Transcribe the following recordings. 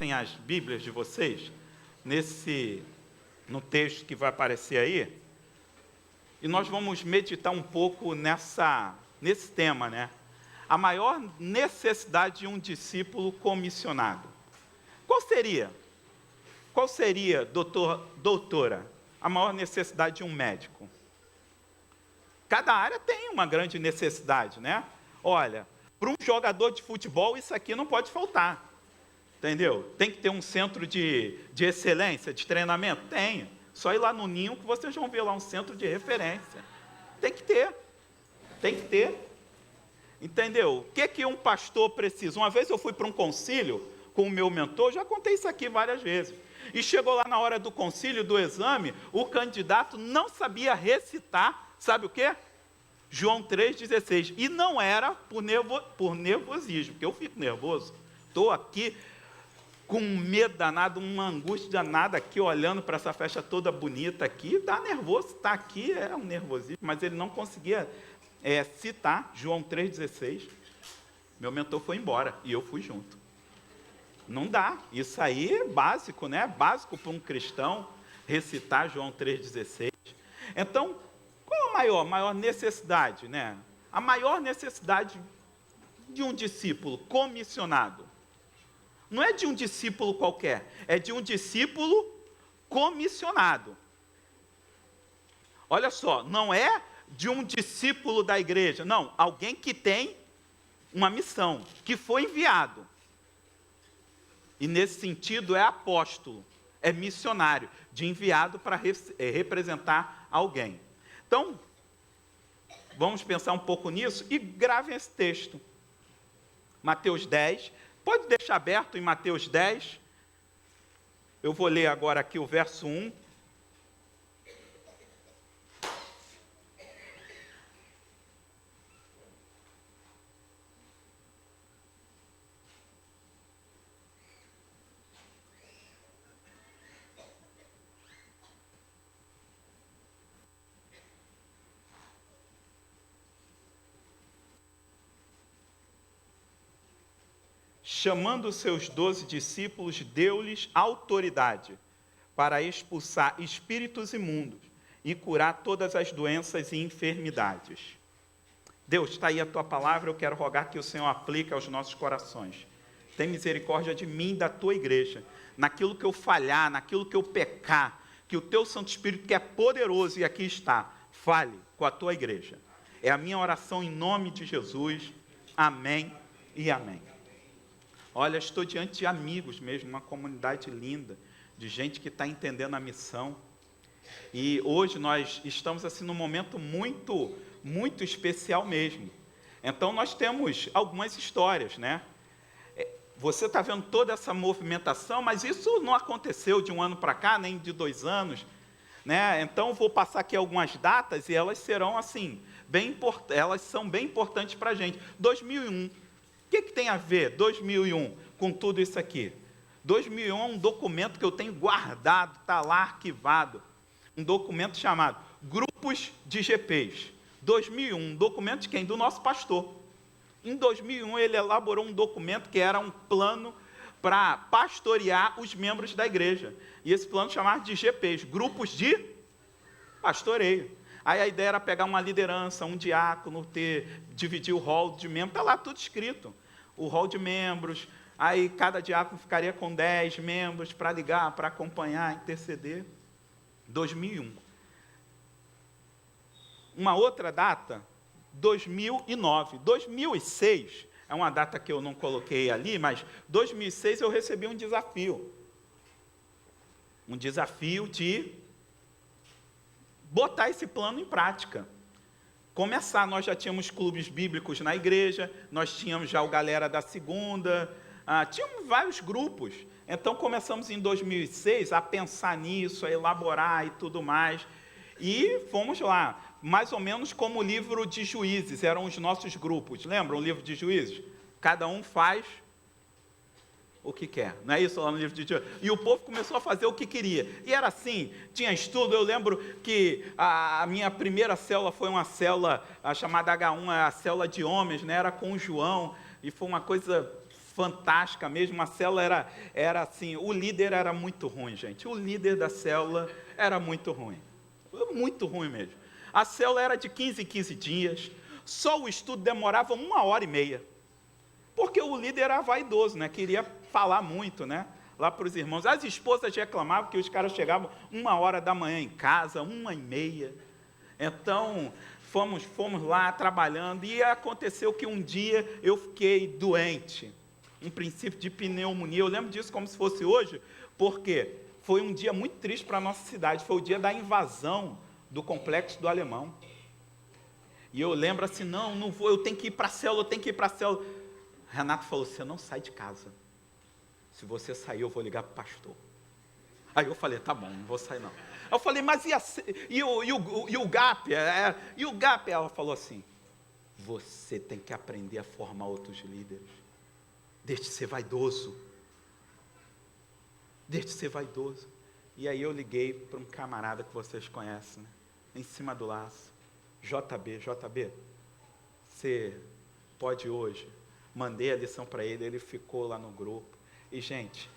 abrissem as Bíblias de vocês, no texto que vai aparecer aí, e nós vamos meditar um pouco nesse tema, né? A maior necessidade de um discípulo comissionado. Qual seria, doutora, a maior necessidade de um médico? Cada área tem uma grande necessidade, né? Olha, para um jogador de futebol, isso aqui não pode faltar. Entendeu? Tem que ter um centro de excelência, de treinamento? Tem. Só ir lá no Ninho que vocês vão ver lá um centro de referência. Tem que ter. Entendeu? O que um pastor precisa? Uma vez eu fui para um concílio com o meu mentor, já contei isso aqui várias vezes. E chegou lá na hora do concílio, do exame, o candidato não sabia recitar, sabe o quê? João 3,16. E não era por nervosismo, porque eu fico nervoso. Estou aqui com um medo danado, uma angústia danada aqui, olhando para essa festa toda bonita aqui, dá nervoso, está aqui, é um nervosismo, mas ele não conseguia citar João 3,16. Meu mentor foi embora e eu fui junto. Não dá, isso aí é básico, né? Básico para um cristão recitar João 3,16. Então, qual a maior necessidade, né? A maior necessidade de um discípulo comissionado. Não é de um discípulo qualquer, é de um discípulo comissionado. Olha só, não é de um discípulo da igreja, não, alguém que tem uma missão, que foi enviado. E nesse sentido é apóstolo, é missionário, de enviado para representar alguém. Então, vamos pensar um pouco nisso e gravem esse texto. Mateus 10. Pode deixar aberto em Mateus 10. Eu vou ler agora aqui o verso 1. Chamando os seus 12 discípulos, deu-lhes autoridade para expulsar espíritos imundos e curar todas as doenças e enfermidades. Deus, está aí a tua palavra, eu quero rogar que o Senhor aplique aos nossos corações. Tem misericórdia de mim e da tua igreja. Naquilo que eu falhar, naquilo que eu pecar, que o teu Santo Espírito, que é poderoso e aqui está, fale com a tua igreja. É a minha oração em nome de Jesus. Amém e amém. Olha, estou diante de amigos mesmo, uma comunidade linda, de gente que está entendendo a missão. E hoje nós estamos assim num momento muito, muito especial mesmo. Então nós temos algumas histórias, né? Você está vendo toda essa movimentação, mas isso não aconteceu de um ano para cá, nem de 2 anos, né? Então vou passar aqui algumas datas e elas serão assim, elas são bem importantes para a gente. 2001. O que tem a ver 2001 com tudo isso aqui? 2001 é um documento que eu tenho guardado, está lá arquivado. Um documento chamado Grupos de GPs. 2001, um documento de quem? Do nosso pastor. Em 2001 ele elaborou um documento que era um plano para pastorear os membros da igreja. E esse plano chamava de GPs, Grupos de Pastoreio. Aí a ideia era pegar uma liderança, um diácono, dividir o rol de membros, está lá tudo escrito. O rol de membros, aí cada diácono ficaria com 10 membros para ligar, para acompanhar, interceder. 2001. Uma outra data, 2009. 2006, é uma data que eu não coloquei ali, mas 2006 eu recebi um desafio. Um desafio de botar esse plano em prática. Começar, nós já tínhamos clubes bíblicos na igreja, nós tínhamos já o Galera da Segunda, tínhamos vários grupos. Então começamos em 2006 a pensar nisso, a elaborar e tudo mais. E fomos lá, mais ou menos como o livro de Juízes, eram os nossos grupos. Lembram o livro de Juízes? Cada um faz o que quer, não é isso lá no livro de Juízes? E o povo começou a fazer o que queria. E era assim, tinha estudo. Eu lembro que a minha primeira célula foi uma célula chamada H1, a célula de homens, né? Era com o João, e foi uma coisa fantástica mesmo. A célula era assim, o líder era muito ruim, gente. O líder da célula era muito ruim mesmo. A célula era de 15 em 15 dias, só o estudo demorava 1h30, porque o líder era vaidoso, né? Queria falar muito, né? Lá para os irmãos. As esposas reclamavam que os caras chegavam 1h em casa, 1h30. Então, fomos lá trabalhando, e aconteceu que um dia eu fiquei doente, um princípio de pneumonia. Eu lembro disso como se fosse hoje, porque foi um dia muito triste para a nossa cidade, foi o dia da invasão do Complexo do Alemão. E eu lembro assim, não vou, eu tenho que ir para a célula, Renato falou, você não sai de casa. Se você sair, eu vou ligar para o pastor. Aí eu falei, tá bom, não vou sair não. Eu falei, mas e o GAP? E o GAP? Ela falou assim, você tem que aprender a formar outros líderes. Deixe de ser vaidoso. Deixe de ser vaidoso. E aí eu liguei para um camarada que vocês conhecem, né? Em cima do laço. JB, você pode hoje? Mandei a lição para ele, ele ficou lá no grupo. E, gente,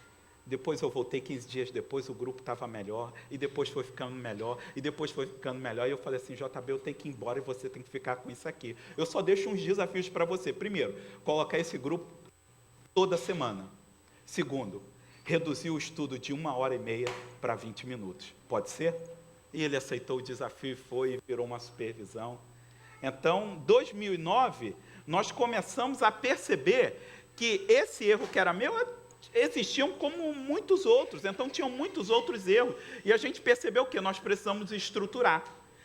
depois eu voltei 15 dias depois, o grupo estava melhor, e depois foi ficando melhor, e eu falei assim, JB, eu tenho que ir embora e você tem que ficar com isso aqui. Eu só deixo uns desafios para você. Primeiro, colocar esse grupo toda semana. Segundo, reduzir o estudo de 1h30 para 20 minutos. Pode ser? E ele aceitou o desafio e foi, e virou uma supervisão. Então, 2009, nós começamos a perceber que esse erro que era meu, existiam como muitos outros, então tinham muitos outros erros, e a gente percebeu que nós precisamos estruturar,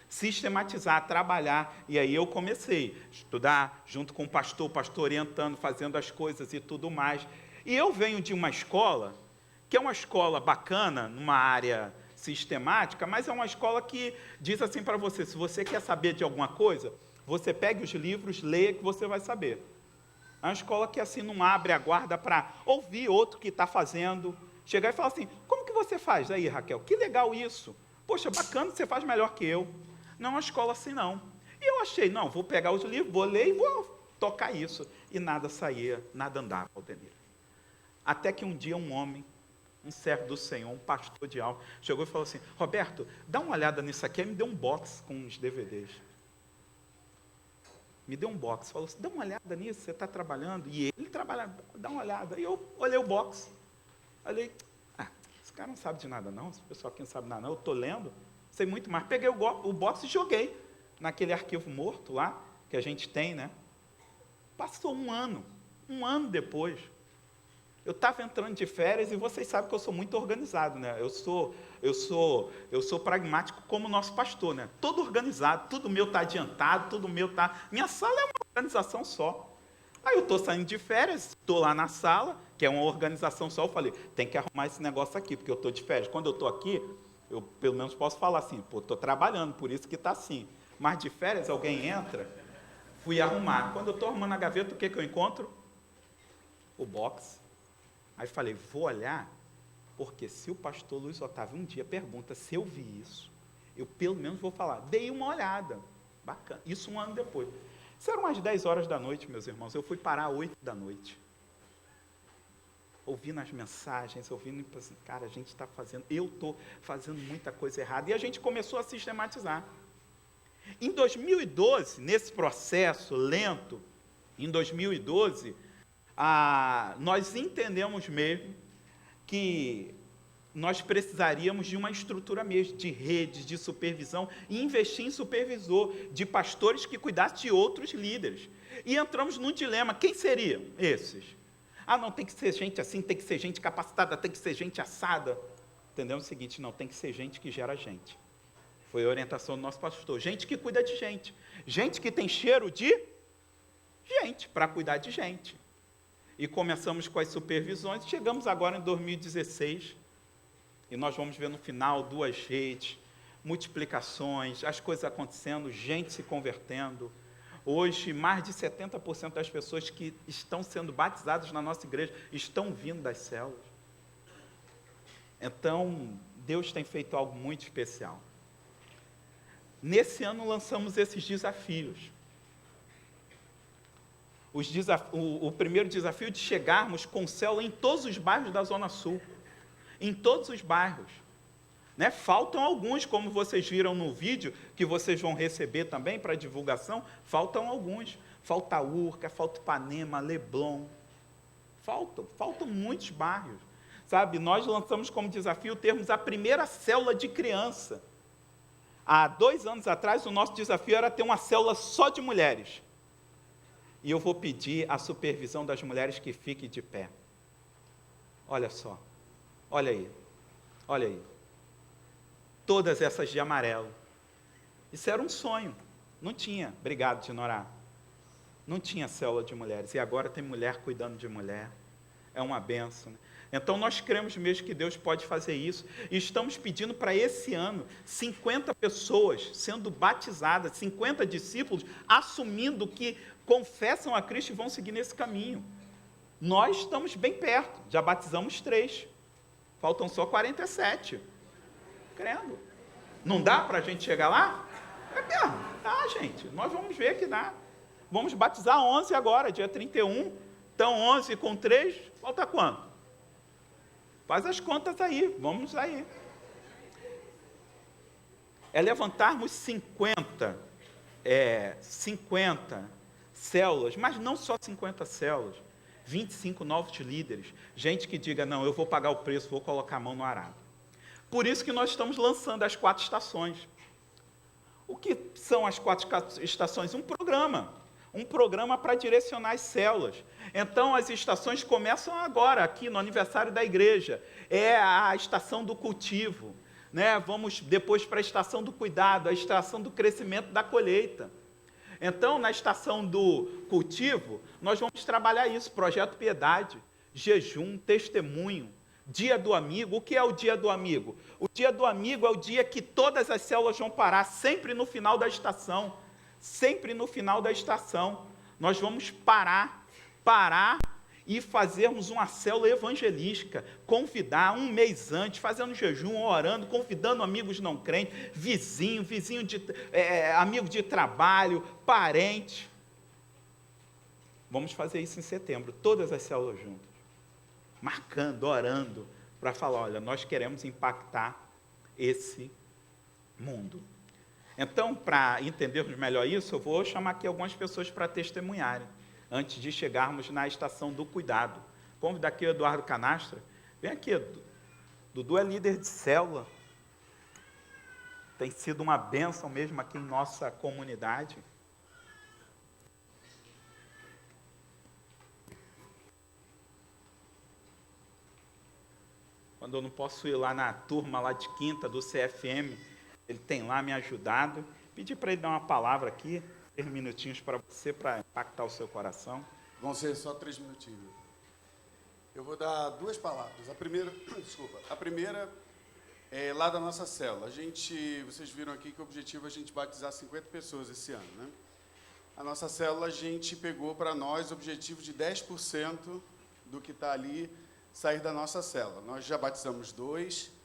sistematizar, trabalhar, e aí eu comecei a estudar, junto com o pastor orientando, fazendo as coisas e tudo mais. E eu venho de uma escola, que é uma escola bacana, numa área sistemática, mas é uma escola que diz assim para você, se você quer saber de alguma coisa, você pegue os livros, leia que você vai saber. É uma escola que assim não abre a guarda para ouvir outro que está fazendo, chegar e falar assim, como que você faz aí, Raquel? Que legal isso. Poxa, bacana, você faz melhor que eu. Não é uma escola assim, não. E eu achei, não, vou pegar os livros, vou ler e vou tocar isso. E nada saía, nada andava, Aldenir. Até que um dia um homem, um servo do Senhor, um pastor de alma, chegou e falou assim, Roberto, dá uma olhada nisso aqui. Aí me deu um box com uns DVDs. Me deu um box, falou assim, dá uma olhada nisso, você está trabalhando? E ele trabalha, dá uma olhada. E eu olhei o box, olhei, esse cara não sabe de nada não, esse pessoal aqui não sabe nada não, eu estou lendo, sei muito mais. Peguei o box e joguei naquele arquivo morto lá, que a gente tem, né? Passou um ano depois, eu estava entrando de férias, e vocês sabem que eu sou muito organizado, né? Eu sou pragmático como o nosso pastor, né? Todo organizado, tudo meu está adiantado, tudo meu está... Minha sala é uma organização só. Aí eu estou saindo de férias, estou lá na sala, que é uma organização só, eu falei, tem que arrumar esse negócio aqui, porque eu estou de férias. Quando eu estou aqui, eu pelo menos posso falar assim, estou trabalhando, por isso que está assim. Mas de férias, alguém entra, fui arrumar. Quando eu estou arrumando a gaveta, o que eu encontro? O box. Aí falei, vou olhar, porque se o pastor Luiz Otávio um dia pergunta se eu vi isso, eu pelo menos vou falar, dei uma olhada, bacana, isso um ano depois. Isso era umas 10 horas da noite, meus irmãos, eu fui parar às 8 da noite, ouvindo as mensagens, ouvindo, assim, cara, a gente está fazendo, eu estou fazendo muita coisa errada, e a gente começou a sistematizar. Em 2012, nesse processo lento, em 2012, nós entendemos mesmo que nós precisaríamos de uma estrutura mesmo, de redes, de supervisão, e investir em supervisor, de pastores que cuidassem de outros líderes. E entramos num dilema, quem seriam esses? Não, tem que ser gente assim, tem que ser gente capacitada, tem que ser gente assada. Entendeu? O seguinte, não, tem que ser gente que gera gente. Foi a orientação do nosso pastor, gente que cuida de gente, gente que tem cheiro de gente, para cuidar de gente. E começamos com as supervisões, chegamos agora em 2016, e nós vamos ver no final 2 redes, multiplicações, as coisas acontecendo, gente se convertendo. Hoje, mais de 70% das pessoas que estão sendo batizadas na nossa igreja estão vindo das células. Então, Deus tem feito algo muito especial. Nesse ano lançamos esses desafios. O primeiro desafio de chegarmos com célula em todos os bairros da Zona Sul. Em todos os bairros. Né? Faltam alguns, como vocês viram no vídeo, que vocês vão receber também para divulgação, faltam alguns. Falta Urca, falta Ipanema, Leblon. Faltam muitos bairros. Sabe, nós lançamos como desafio termos a primeira célula de criança. Há 2 anos atrás, o nosso desafio era ter uma célula só de mulheres. E eu vou pedir a supervisão das mulheres que fiquem de pé. Olha só. Olha aí. Olha aí. Todas essas de amarelo. Isso era um sonho. Não tinha. Obrigado, Dinorá. Não tinha célula de mulheres. E agora tem mulher cuidando de mulher. É uma bênção, né? Então, nós cremos mesmo que Deus pode fazer isso. E estamos pedindo para esse ano 50 pessoas sendo batizadas, 50 discípulos assumindo que confessam a Cristo e vão seguir nesse caminho. Nós estamos bem perto. Já batizamos 3. Faltam só 47. Crendo. Não dá para a gente chegar lá? É mesmo. Dá, gente. Nós vamos ver que dá. Vamos batizar 11 agora, dia 31. Então, 11 com 3, falta quanto? Faz as contas aí, vamos aí. É levantarmos 50 células, mas não só 50 células, 25 novos líderes, gente que diga, não, eu vou pagar o preço, vou colocar a mão no arado. Por isso que nós estamos lançando as 4 estações. O que são as 4 estações? Um programa para direcionar as células. Então, as estações começam agora, aqui no aniversário da igreja. É a estação do cultivo, né? Vamos depois para a estação do cuidado, a estação do crescimento da colheita. Então, na estação do cultivo, nós vamos trabalhar isso, projeto piedade, jejum, testemunho, dia do amigo. O que é o dia do amigo? O dia do amigo é o dia que todas as células vão parar, sempre no final da estação. Sempre no final da estação, nós vamos parar e fazermos uma célula evangelística, convidar 1 mês antes, fazendo jejum, orando, convidando amigos não crentes, amigo de trabalho, parente. Vamos fazer isso em setembro, todas as células juntas, marcando, orando, para falar, olha, nós queremos impactar esse mundo. Então, para entendermos melhor isso, eu vou chamar aqui algumas pessoas para testemunharem, antes de chegarmos na estação do cuidado. Convido aqui o Eduardo Canastra. Vem aqui, Dudu é líder de célula. Tem sido uma bênção mesmo aqui em nossa comunidade. Quando eu não posso ir lá na turma lá de quinta do CFM, ele tem lá me ajudado. Pedi para ele dar uma palavra aqui, 3 minutinhos para você, para impactar o seu coração. Vão ser só 3 minutinhos. Eu vou dar 2 palavras. A primeira é lá da nossa célula. Vocês viram aqui que o objetivo é a gente batizar 50 pessoas esse ano, né? A nossa célula, a gente pegou para nós o objetivo de 10% do que está ali sair da nossa célula. Nós já batizamos 2.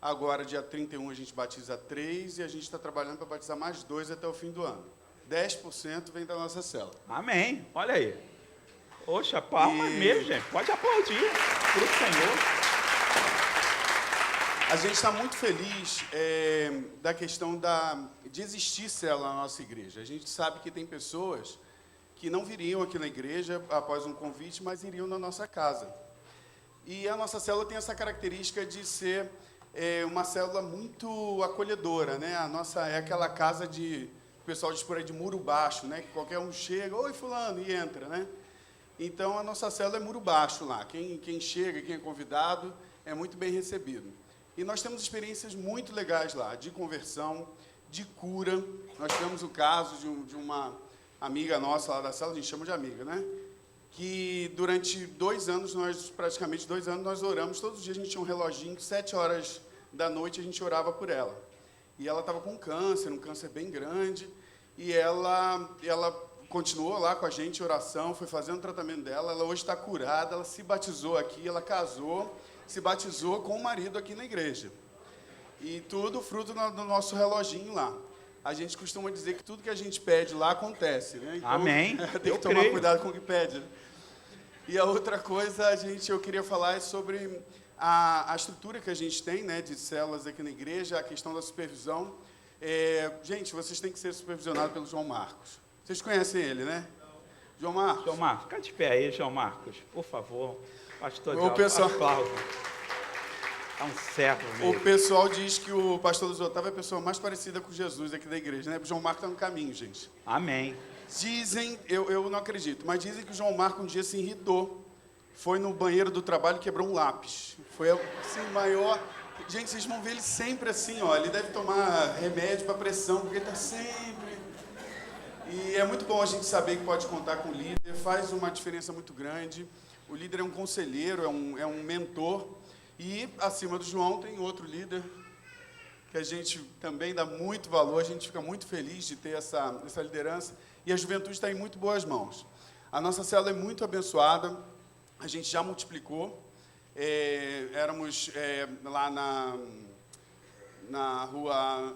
Agora, dia 31, a gente batiza 3 e a gente está trabalhando para batizar mais 2 até o fim do ano. 10% vem da nossa célula. Amém. Olha aí. Poxa, palma mesmo, gente. Pode aplaudir para o Senhor. A gente está muito feliz da questão de existir célula na nossa igreja. A gente sabe que tem pessoas que não viriam aqui na igreja após um convite, mas iriam na nossa casa. E a nossa célula tem essa característica de ser uma célula muito acolhedora, né? A nossa é aquela casa o pessoal diz por aí de muro baixo, né? Que qualquer um chega, oi fulano, e entra, né? Então a nossa célula é muro baixo lá. Quem chega, quem é convidado, é muito bem recebido. E nós temos experiências muito legais lá, de conversão, de cura. Nós tivemos o caso de uma amiga nossa lá da célula, a gente chama de amiga, né? Que durante 2 anos, praticamente 2 anos, nós oramos. Todos os dias a gente tinha um reloginho, 7 horas da noite a gente orava por ela. E ela estava com câncer, um câncer bem grande, e ela continuou lá com a gente em oração, foi fazendo o tratamento dela. Ela hoje está curada, ela se batizou aqui, ela casou, se batizou com o marido aqui na igreja. E tudo fruto do nosso reloginho lá. a gente costuma dizer que tudo que a gente pede lá acontece, né? Então, Amém. tem que tomar cuidado com o que pede. E a outra coisa, eu queria falar sobre a estrutura que a gente tem, né, de células aqui na igreja, a questão da supervisão. Gente, vocês têm que ser supervisionados pelo João Marcos. Vocês conhecem ele, né? João Marcos. João Marcos, fica de pé aí, João Marcos, por favor. Pastor O pessoal... aplauso. É um servo mesmo. O pessoal diz que o pastor Luiz Otávio é a pessoa mais parecida com Jesus aqui da igreja, né? O João Marcos está no caminho, gente. Amém. Dizem, eu não acredito, mas dizem que o João Marcos um dia se irritou. Foi no banheiro do trabalho e quebrou um lápis. Foi assim, maior... Gente, vocês vão ver ele sempre assim, ó. Ele deve tomar remédio para pressão, porque ele está sempre... E é muito bom a gente saber que pode contar com o líder. Faz uma diferença muito grande. O líder é um conselheiro, é um mentor. E, acima do João, tem outro líder que a gente também dá muito valor. A gente fica muito feliz de ter essa liderança. E a juventude está em muito boas mãos. A nossa célula é muito abençoada. A gente já multiplicou. Éramos lá na rua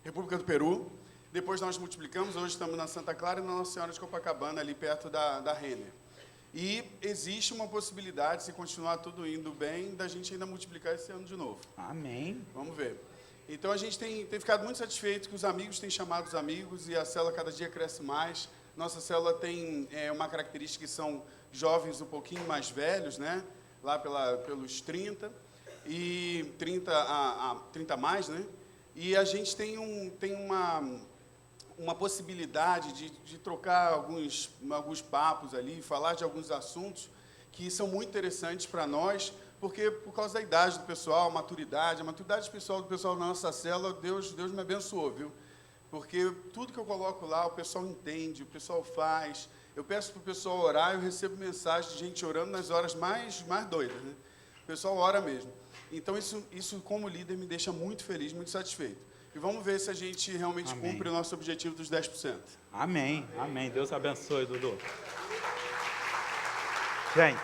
República do Peru. Depois nós multiplicamos. Hoje estamos na Santa Clara e na Nossa Senhora de Copacabana, ali perto da Renner. E existe uma possibilidade, se continuar tudo indo bem, da gente ainda multiplicar esse ano de novo. Amém. Vamos ver. Então, a gente tem ficado muito satisfeito que os amigos têm chamado os amigos e a célula cada dia cresce mais. Nossa célula tem uma característica que são jovens um pouquinho mais velhos, né? Lá pelos 30, e 30 a mais, né? E a gente tem uma possibilidade de trocar alguns papos ali, falar de alguns assuntos que são muito interessantes para nós, porque por causa da idade do pessoal, a maturidade pessoal do pessoal da nossa célula, Deus me abençoou, viu? Porque tudo que eu coloco lá, o pessoal entende, o pessoal faz. Eu peço para o pessoal orar, eu recebo mensagem de gente orando nas horas mais doidas, né? O pessoal ora mesmo. Então, isso como líder, me deixa muito feliz, muito satisfeito. E vamos ver se a gente realmente cumpre o nosso objetivo dos 10%. Amém, amém. Deus abençoe, Dudu. Gente,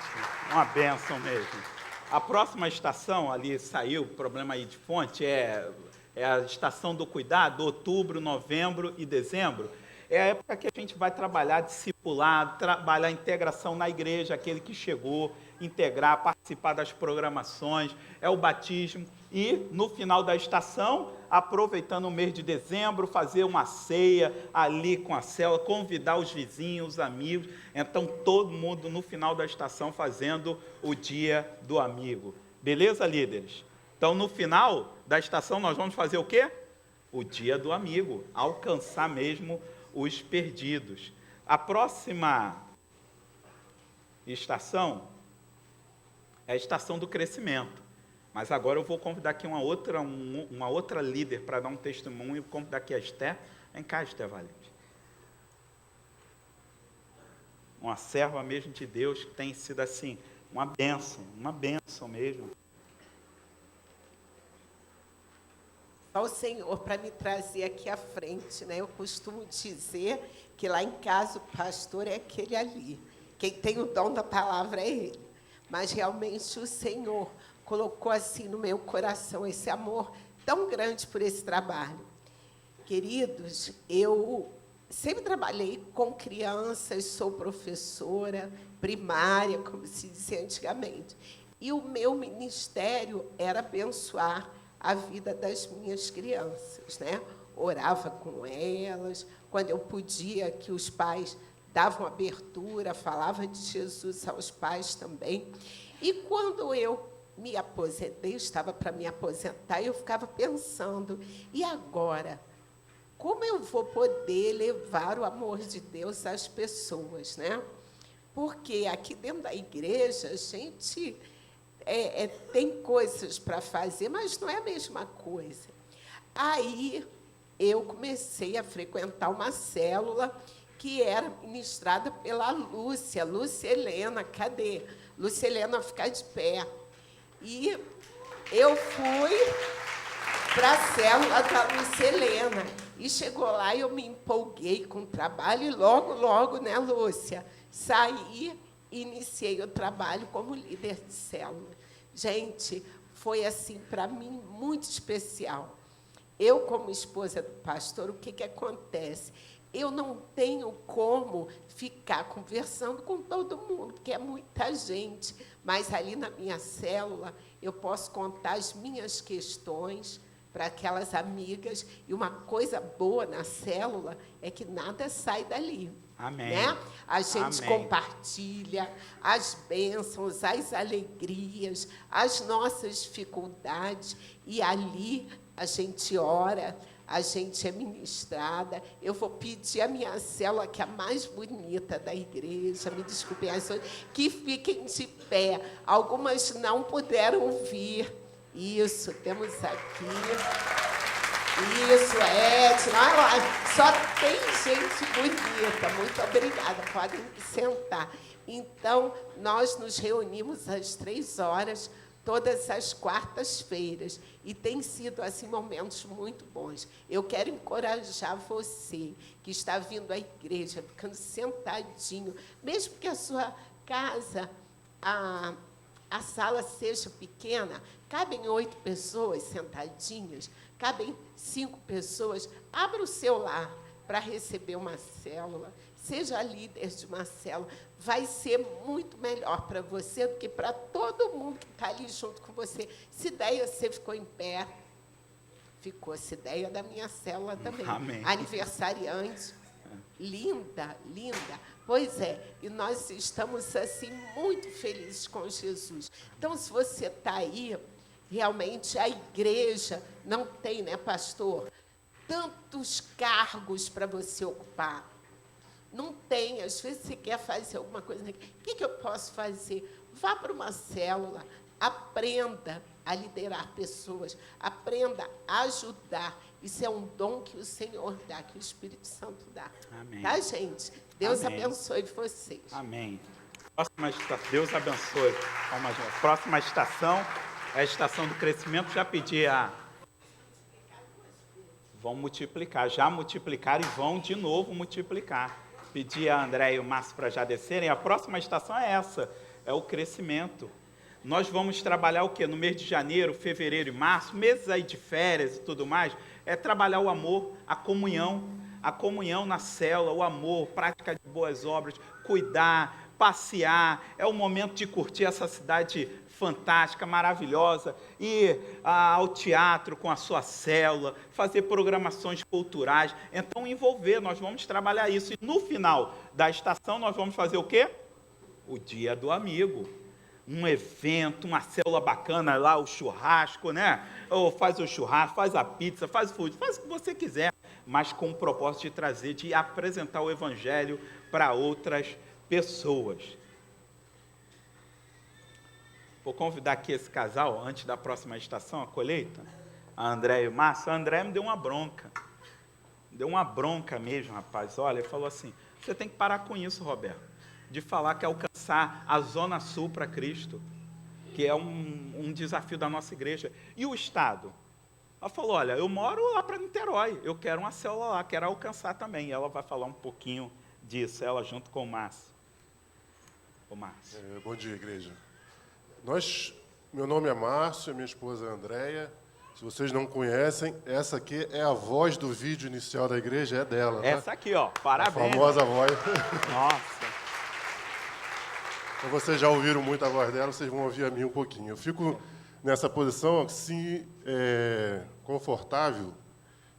uma bênção mesmo. A próxima estação, ali saiu, problema aí de fonte, é a estação do cuidado, outubro, novembro e dezembro. É a época que a gente vai trabalhar discipular, trabalhar integração na igreja, aquele que chegou, integrar, participar das programações, é o batismo. E, no final da estação, aproveitando o mês de dezembro, fazer uma ceia ali com a célula, convidar os vizinhos, os amigos. Então, todo mundo, no final da estação, fazendo o dia do amigo. Beleza, líderes? Então, no final da estação, nós vamos fazer o quê? O dia do amigo, alcançar mesmo os perdidos. A próxima estação é a estação do crescimento. Mas agora eu vou convidar aqui uma outra líder para dar um testemunho, convidar aqui a Esther. Vem cá, Esther Valente. Uma serva mesmo de Deus que tem sido assim, uma bênção mesmo. Ao Senhor para me trazer aqui à frente, né? Eu costumo dizer que lá em casa o pastor é aquele ali. Quem tem o dom da palavra é ele. Mas realmente o Senhor colocou assim no meu coração esse amor tão grande por esse trabalho. Queridos, eu sempre trabalhei com crianças, sou professora primária, como se dizia antigamente. E o meu ministério era abençoar a vida das minhas crianças, né? Orava com elas, quando eu podia, que os pais davam abertura, falava de Jesus aos pais também. E quando eu me aposentei, estava para me aposentar, eu ficava pensando, e agora? Como eu vou poder levar o amor de Deus às pessoas, né? Porque aqui dentro da igreja, a gente tem coisas para fazer, mas não é a mesma coisa. Aí, eu comecei a frequentar uma célula que era ministrada pela Lúcia Helena, cadê? Lúcia Helena, ficar de pé. E eu fui para a célula da Lúcia Helena. E chegou lá e eu me empolguei com o trabalho e logo, né, Lúcia, saí e iniciei o trabalho como líder de célula. Gente, foi assim, para mim, muito especial. Eu, como esposa do pastor, o que acontece? Eu não tenho como ficar conversando com todo mundo, porque é muita gente. Mas ali na minha célula, eu posso contar as minhas questões para aquelas amigas. E uma coisa boa na célula é que nada sai dali. Amém. Né? A gente Amém. compartilha as bênçãos, as alegrias, as nossas dificuldades. E ali a gente ora, a gente é ministrada. Eu vou pedir a minha célula, que é a mais bonita da igreja, me desculpem as outras, que fiquem de pé. Algumas não puderam vir. Isso, temos aqui. Isso, só tem gente bonita. Muito obrigada, podem sentar. Então, nós nos reunimos às 3h, todas as quartas-feiras, e tem sido, assim, momentos muito bons. Eu quero encorajar você, que está vindo à igreja, ficando sentadinho, mesmo que a sua casa, a sala seja pequena, cabem 8 pessoas sentadinhas, cabem 5 pessoas, abra o seu lar para receber uma célula, seja líder de uma célula, vai ser muito melhor para você do que para todo mundo que está ali junto com você. Cideia, você ficou em pé, ficou Cideia da minha célula também. Amém. Aniversariante, linda, linda. Pois é, e nós estamos, assim, muito felizes com Jesus. Então, se você está aí, realmente a igreja não tem, né, pastor, tantos cargos para você ocupar. Não tem. Às vezes você quer fazer alguma coisa. O que eu posso fazer? Vá para uma célula, aprenda a liderar pessoas, aprenda a ajudar. Isso é um dom que o Senhor dá, que o Espírito Santo dá. Amém. Tá, gente? Deus Amém. abençoe vocês. Amém. Deus abençoe. Próxima estação é a estação do crescimento. Já pedi a... Vão multiplicar. Já multiplicaram e vão de novo multiplicar. Pedi a André e o Márcio para já descerem. A próxima estação é essa, é o crescimento. Nós vamos trabalhar o quê? No mês de janeiro, fevereiro e março, meses aí de férias e tudo mais, é trabalhar o amor, a comunhão na célula, o amor, prática de boas obras, cuidar, passear, é o momento de curtir essa cidade fantástica, maravilhosa, ir ao teatro com a sua célula, fazer programações culturais, então envolver, nós vamos trabalhar isso. E no final da estação nós vamos fazer o quê? O Dia do Amigo. Um evento, uma célula bacana lá, o churrasco, né? Ou faz o churrasco, faz a pizza, faz o food, faz o que você quiser, mas com o propósito de trazer, de apresentar o Evangelho para outras pessoas. Vou convidar aqui esse casal, antes da próxima estação, a colheita, a André e o Márcio. A André me deu uma bronca. Deu uma bronca mesmo, rapaz. Olha, ele falou assim, você tem que parar com isso, Roberto, de falar que é alcançar a Zona Sul para Cristo, que é um desafio da nossa igreja. E o Estado? Ela falou, olha, eu moro lá para Niterói, eu quero uma célula lá, quero alcançar também. E ela vai falar um pouquinho disso, ela junto com o Márcio. O Márcio. Bom dia, igreja. Meu nome é Márcio, minha esposa é Andréia. Se vocês não conhecem, essa aqui é a voz do vídeo inicial da igreja, é dela. Essa tá? aqui, ó, parabéns. A famosa voz. Nossa. Então, vocês já ouviram muito a voz dela, vocês vão ouvir a minha um pouquinho. Eu fico nessa posição, assim, confortável,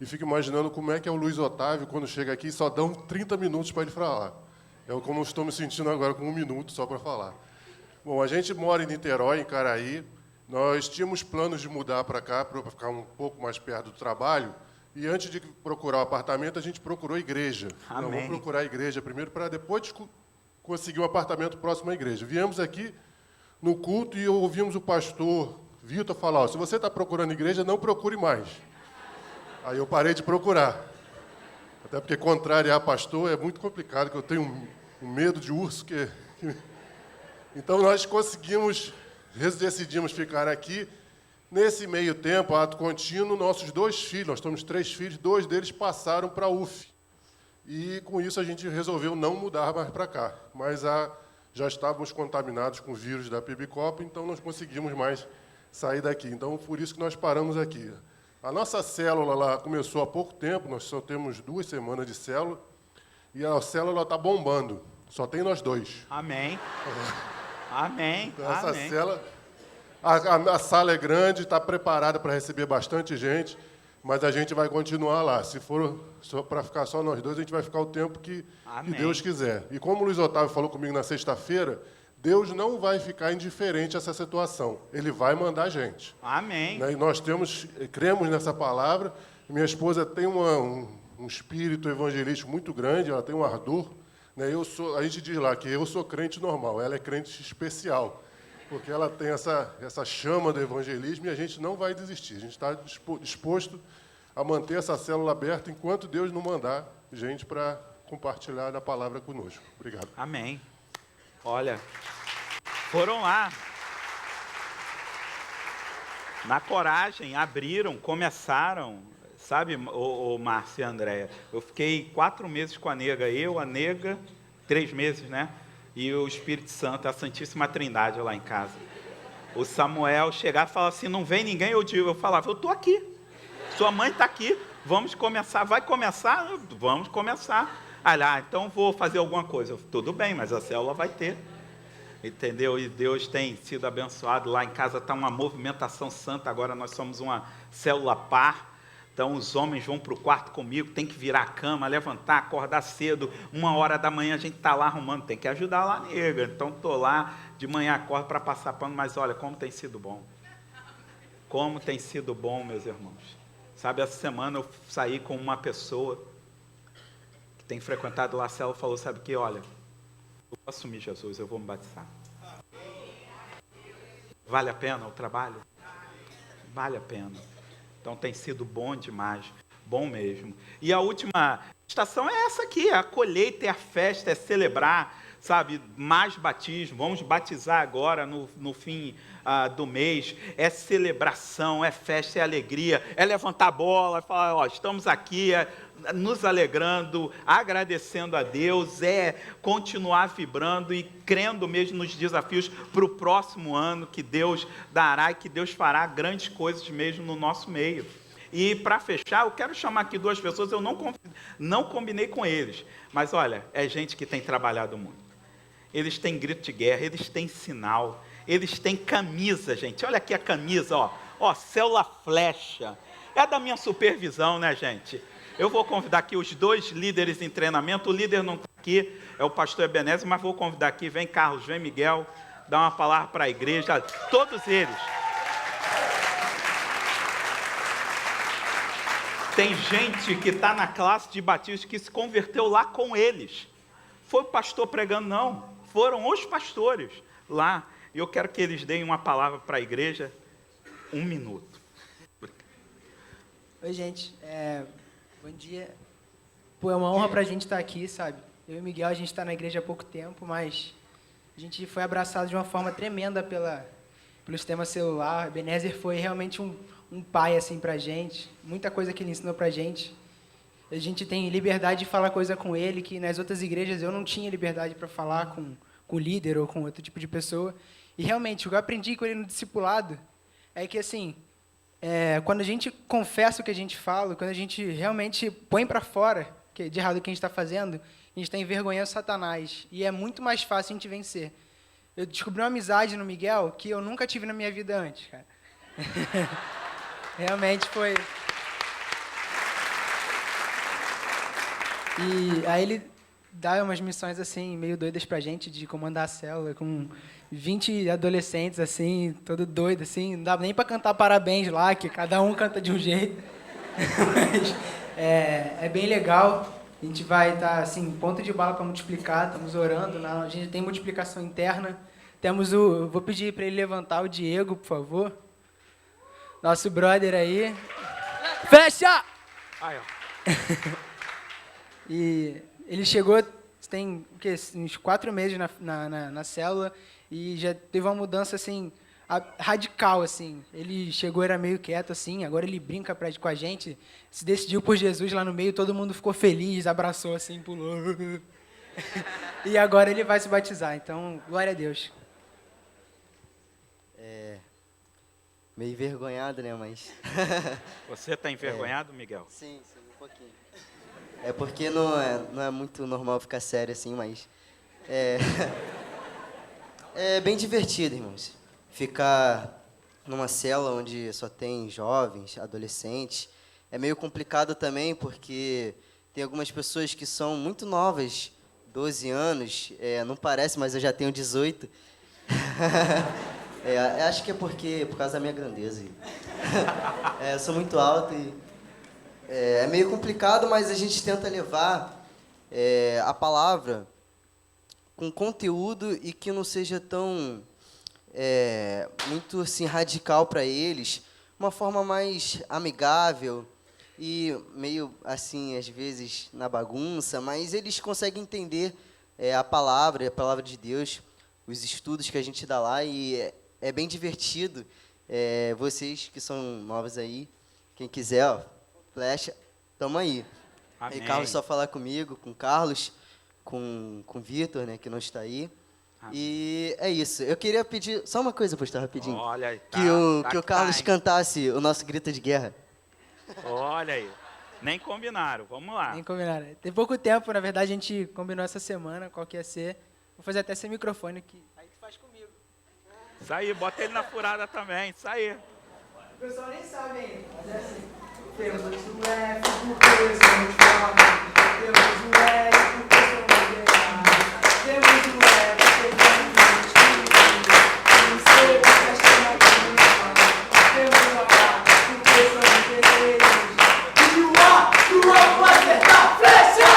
e fico imaginando como é que é o Luiz Otávio, quando chega aqui, só dão 30 minutos para ele falar. É como eu estou me sentindo agora, com 1 minuto só para falar. Bom, a gente mora em Niterói, em Caraí. Nós tínhamos planos de mudar para cá, para ficar um pouco mais perto do trabalho, e antes de procurar o apartamento, a gente procurou a igreja. Amém. Não, vamos procurar a igreja primeiro, para depois conseguir um apartamento próximo à igreja. Viemos aqui no culto e ouvimos o pastor Vitor falar, se você está procurando igreja, não procure mais. Aí eu parei de procurar. Até porque contrariar pastor é muito complicado, que eu tenho um medo de urso. Então nós decidimos ficar aqui. Nesse meio tempo, ato contínuo, nossos 2 filhos, nós temos 3 filhos, 2 deles passaram para a UF. E, com isso, a gente resolveu não mudar mais para cá. Mas já estávamos contaminados com o vírus da PIBCOP, então não conseguimos mais sair daqui. Então, por isso que nós paramos aqui. A nossa célula lá começou há pouco tempo, nós só temos 2 semanas de célula, e a célula está bombando. Só tem nós 2. Amém. Amém. Então, essa Amém. célula, a sala é grande, está preparada para receber bastante gente, mas a gente vai continuar lá. Se for para ficar só nós 2, a gente vai ficar o tempo que Deus quiser. E como o Luiz Otávio falou comigo na sexta-feira, Deus não vai ficar indiferente a essa situação. Ele vai mandar gente. Amém. Né? E nós cremos nessa palavra. Minha esposa tem um espírito evangelístico muito grande, ela tem um ardor. Né? A gente diz lá que eu sou crente normal, ela é crente especial, porque ela tem essa chama do evangelismo e a gente não vai desistir. A gente está disposto a manter essa célula aberta enquanto Deus não mandar gente para compartilhar a palavra conosco. Obrigado. Amém. Olha, foram lá, na coragem, abriram, começaram, sabe, o Márcio e a Andréia, eu fiquei 4 meses com a nega, a nega, 3 meses, né, e o Espírito Santo, a Santíssima Trindade lá em casa. O Samuel chegava e falava assim, não vem ninguém, eu falava, eu estou aqui, sua mãe está aqui, vamos começar, vai começar? Vamos começar. Então vou fazer alguma coisa. Tudo bem, mas a célula vai ter. Entendeu? E Deus tem sido abençoado. Lá em casa está uma movimentação santa. Agora nós somos uma célula par. Então os homens vão para o quarto comigo, tem que virar a cama, levantar, acordar cedo. 1h da manhã a gente está lá arrumando. Tem que ajudar lá, nega. Então estou lá, de manhã acordo para passar pano. Mas olha, como tem sido bom. Como tem sido bom, meus irmãos. Sabe, essa semana eu saí com uma pessoa tem frequentado lá a célula, falou, sabe o que, olha, eu vou assumir Jesus, eu vou me batizar. Vale a pena o trabalho? Vale a pena. Então tem sido bom demais, bom mesmo. E a última estação é essa aqui, a colheita, é a festa, é celebrar, sabe, mais batismo, vamos batizar agora no fim do mês, é celebração, é festa, é alegria, é levantar a bola, é falar, estamos aqui, nos alegrando, agradecendo a Deus, é continuar vibrando e crendo mesmo nos desafios para o próximo ano que Deus dará e que Deus fará grandes coisas mesmo no nosso meio. E para fechar, eu quero chamar aqui 2 pessoas, eu não combinei com eles, mas olha, é gente que tem trabalhado muito. Eles têm grito de guerra, eles têm sinal, eles têm camisa, gente. Olha aqui a camisa, célula flecha. É da minha supervisão, né, gente? Eu vou convidar aqui os 2 líderes em treinamento. O líder não está aqui, é o pastor Ebenezer, mas vou convidar aqui, vem Carlos, vem Miguel, dar uma palavra para a igreja, todos eles. Tem gente que está na classe de batismo que se converteu lá com eles. Foi o pastor pregando, não. Foram os pastores lá. E eu quero que eles deem uma palavra para a igreja. 1 minuto. Oi, gente. Bom dia. Pô, é uma honra para a gente estar aqui, sabe? Eu e o Miguel, a gente está na igreja há pouco tempo, mas a gente foi abraçado de uma forma tremenda pelo sistema celular. Ebenezer foi realmente um pai, assim, para a gente. Muita coisa que ele ensinou para a gente. A gente tem liberdade de falar coisa com ele, que nas outras igrejas eu não tinha liberdade para falar com o líder ou com outro tipo de pessoa. E, realmente, o que eu aprendi com ele no discipulado é que, assim, quando a gente confessa o que a gente fala, quando a gente realmente põe para fora de errado o que a gente está fazendo, a gente está envergonhando Satanás. E é muito mais fácil a gente vencer. Eu descobri uma amizade no Miguel que eu nunca tive na minha vida antes, cara. Realmente foi... E aí ele dá umas missões, assim, meio doidas pra gente, de comandar a célula, com 20 adolescentes, assim, todo doido, assim, não dá nem pra cantar parabéns lá, que cada um canta de um jeito. Mas é bem legal. A gente vai estar, assim, ponto de bala para multiplicar, estamos orando, a gente tem multiplicação interna. Vou pedir para ele levantar o Diego, por favor. Nosso brother aí. Fecha! Aí, E ele chegou, tem uns 4 meses na célula, e já teve uma mudança, assim, radical, assim. Ele chegou, era meio quieto, assim, agora ele brinca com a gente, se decidiu por Jesus lá no meio, todo mundo ficou feliz, abraçou, assim, pulou. E agora ele vai se batizar, então, glória a Deus. Meio envergonhado, né, mas... Você está envergonhado, Miguel? Sim, um pouquinho. É porque não é muito normal ficar sério assim, mas... É bem divertido, irmãos. Ficar numa cela onde só tem jovens, adolescentes. É meio complicado também, porque tem algumas pessoas que são muito novas, 12 anos, não parece, mas eu já tenho 18. Acho que é por causa da minha grandeza. Eu sou muito alto e é meio complicado, mas a gente tenta levar a palavra com conteúdo e que não seja tão muito assim radical para eles, uma forma mais amigável e meio assim às vezes na bagunça, mas eles conseguem entender a palavra de Deus, os estudos que a gente dá lá e é bem divertido. Vocês que são novos aí, quem quiser, ó, flecha, tamo aí. Amém. E Carlos só falar comigo, com Carlos, com o Vitor, né, que não está aí. Amém. E é isso. Eu queria pedir só uma coisa, pastor, rapidinho. Olha aí, Que o Carlos time. cantasse o nosso grito de guerra. Olha aí. Nem combinaram. Vamos lá. Nem combinaram. Tem pouco tempo, na verdade, a gente combinou essa semana qual que ia ser. Vou fazer até sem microfone aqui. Aí tu faz comigo. Isso aí, bota ele na furada também. Isso aí. O pessoal nem sabe ainda, mas é assim. Temos o F porque somos fortes. Temos o L porque somos guerreiros. Temos o E porque somos espíritos. O C porque chama a Temos o A porque somos guerreiros. E o A vai acertar a flecha!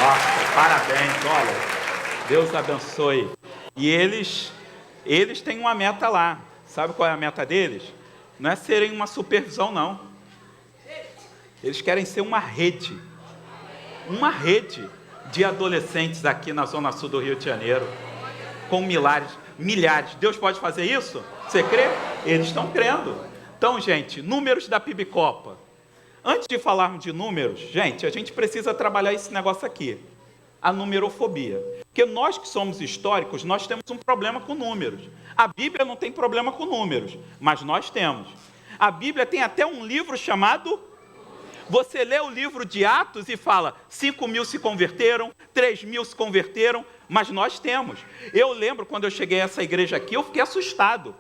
Nossa, parabéns, olha. Deus abençoe. E eles têm uma meta lá. Sabe qual é a meta deles? Não é serem uma supervisão, não. Eles querem ser uma rede. Uma rede de adolescentes aqui na Zona Sul do Rio de Janeiro. Com milhares. Deus pode fazer isso? Você crê? Eles estão crendo. Então, gente, números da PIBCopa. Antes de falarmos de números, gente, a gente precisa trabalhar esse negócio aqui. A numerofobia. Porque nós que somos históricos, nós temos um problema com números. A Bíblia não tem problema com números, mas nós temos. A Bíblia tem até um livro chamado... Você lê o livro de Atos e fala, 5.000 se converteram, 3.000 se converteram, mas nós temos. Eu lembro, quando eu cheguei a essa igreja aqui, eu fiquei assustado,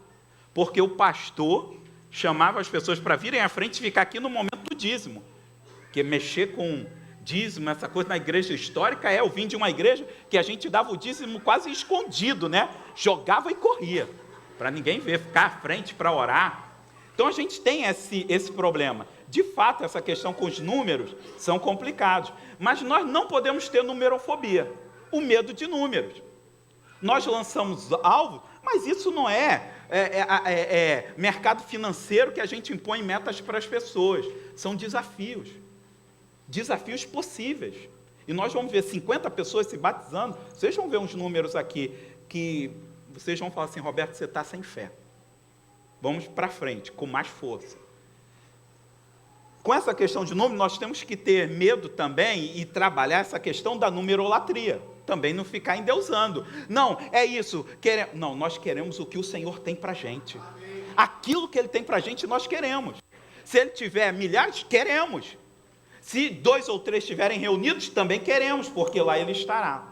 porque o pastor chamava as pessoas para virem à frente e ficar aqui no momento do dízimo. Porque mexer com dízimo, essa coisa na igreja histórica, eu vim de uma igreja que a gente dava o dízimo quase escondido, né? Jogava e corria, para ninguém ver, ficar à frente para orar. Então a gente tem esse problema. De fato, essa questão com os números são complicados. Mas nós não podemos ter numerofobia, o medo de números. Nós lançamos alvos, mas isso não é mercado financeiro que a gente impõe metas para as pessoas. São desafios. Desafios possíveis. E nós vamos ver 50 pessoas se batizando. Vocês vão ver uns números aqui que vocês vão falar assim, Roberto, você está sem fé. Vamos para frente, com mais força. Com essa questão de número, nós temos que ter medo também e trabalhar essa questão da numerolatria. Também não ficar endeusando. Não, é isso. Não, nós queremos o que o Senhor tem para a gente. Aquilo que Ele tem para a gente, nós queremos. Se Ele tiver milhares, queremos. Se 2 ou 3 estiverem reunidos, também queremos, porque lá Ele estará.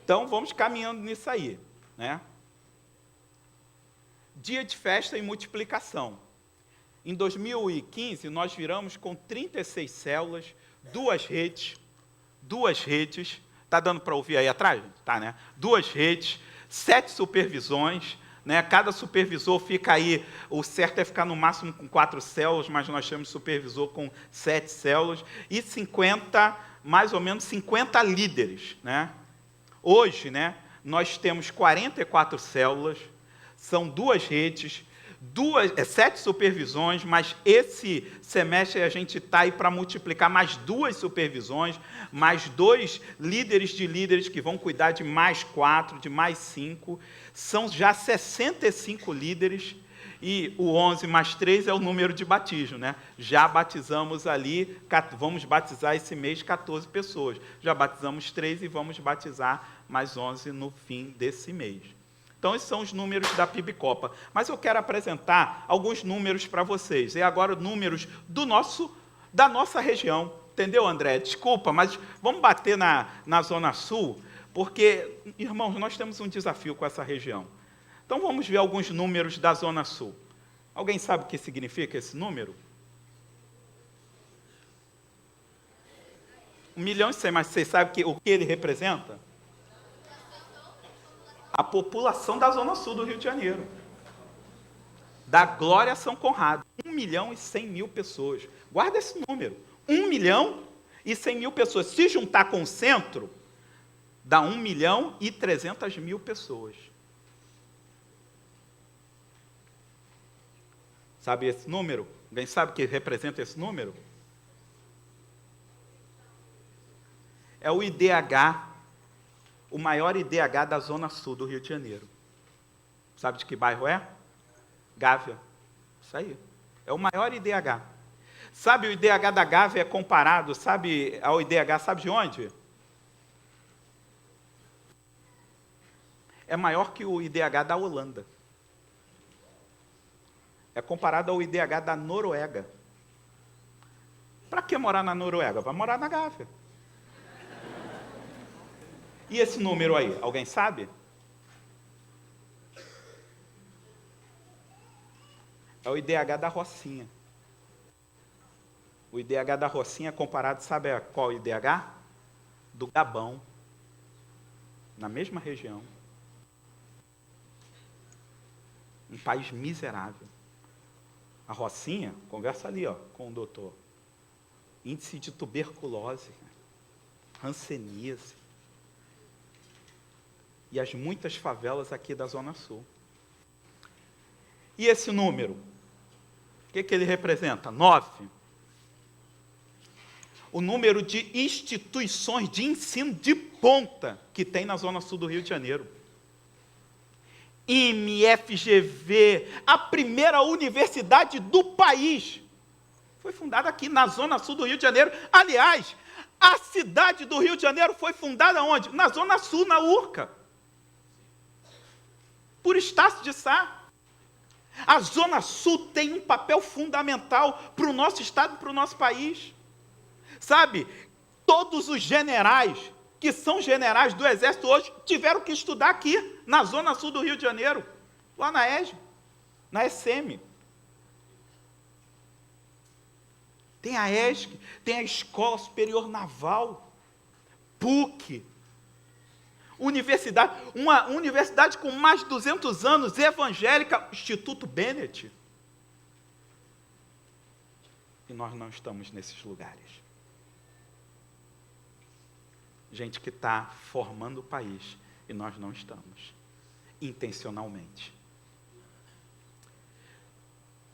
Então, vamos caminhando nisso aí, né? Dia de festa e multiplicação. Em 2015, nós viramos com 36 células, 2 redes. Está dando para ouvir aí atrás? Tá, né? 2 redes, 7 supervisões, né? Cada supervisor fica aí, o certo é ficar no máximo com 4 células, mas nós temos supervisor com 7 células, e mais ou menos 50 líderes, né? Hoje, né, nós temos 44 células, são 2 redes, 7 supervisões, mas esse semestre a gente está aí para multiplicar mais 2 supervisões, mais 2 líderes de líderes que vão cuidar de mais 4, de mais 5. São já 65 líderes e o 11 mais 3 é o número de batismo, né? Já batizamos ali, vamos batizar esse mês 14 pessoas. Já batizamos 3 e vamos batizar mais 11 no fim desse mês. Então, esses são os números da PIBCOPA. Mas eu quero apresentar alguns números para vocês. E agora, números da nossa região. Entendeu, André? Desculpa, mas vamos bater na Zona Sul, porque, irmãos, nós temos um desafio com essa região. Então, vamos ver alguns números da Zona Sul. Alguém sabe o que significa esse número? 1.100.000, mas vocês sabem o que ele representa? A população da Zona Sul do Rio de Janeiro. Da Glória São Conrado. 1.100.000 pessoas. Guarda esse número. 1.100.000 pessoas. Se juntar com o centro, dá 1.300.000 pessoas. Sabe esse número? Alguém sabe o que representa esse número? É o IDH, o maior IDH da Zona Sul do Rio de Janeiro. Sabe de que bairro é? Gávea. Isso aí. É o maior IDH. Sabe, o IDH da Gávea é comparado, ao IDH, sabe de onde? É maior que o IDH da Holanda. É comparado ao IDH da Noruega. Para que morar na Noruega? Vai morar na Gávea. E esse número aí, alguém sabe? É o IDH da Rocinha. O IDH da Rocinha é comparado, sabe a qual IDH? Do Gabão. Na mesma região. Um país miserável. A Rocinha, conversa ali, com o doutor. Índice de tuberculose, hanseníase. E as muitas favelas aqui da Zona Sul. E esse número? O que ele representa? 9. O número de instituições de ensino de ponta que tem na Zona Sul do Rio de Janeiro. IME-FGV, a primeira universidade do país, foi fundada aqui na Zona Sul do Rio de Janeiro. Aliás, a cidade do Rio de Janeiro foi fundada onde? Na Zona Sul, na Urca. Por Estácio de Sá. A Zona Sul tem um papel fundamental para o nosso estado e para o nosso país. Sabe, todos os generais que são generais do Exército hoje tiveram que estudar aqui, na Zona Sul do Rio de Janeiro, lá na ESG, na ESEMI. Tem a ESG, tem a Escola Superior Naval, PUC, uma universidade com mais de 200 anos, evangélica, Instituto Bennett. E nós não estamos nesses lugares. Gente que está formando o país, e nós não estamos, intencionalmente.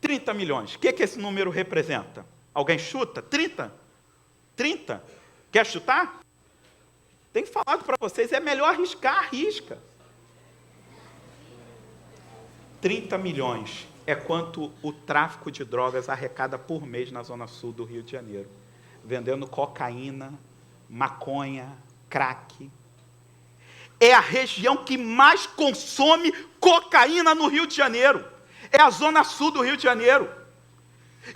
30 milhões, o que esse número representa? Alguém chuta? 30? 30? Quer chutar? Tem falado para vocês, é melhor arriscar, arrisca. 30 milhões é quanto o tráfico de drogas arrecada por mês na Zona Sul do Rio de Janeiro. Vendendo cocaína, maconha, crack. É a região que mais consome cocaína no Rio de Janeiro. É a Zona Sul do Rio de Janeiro.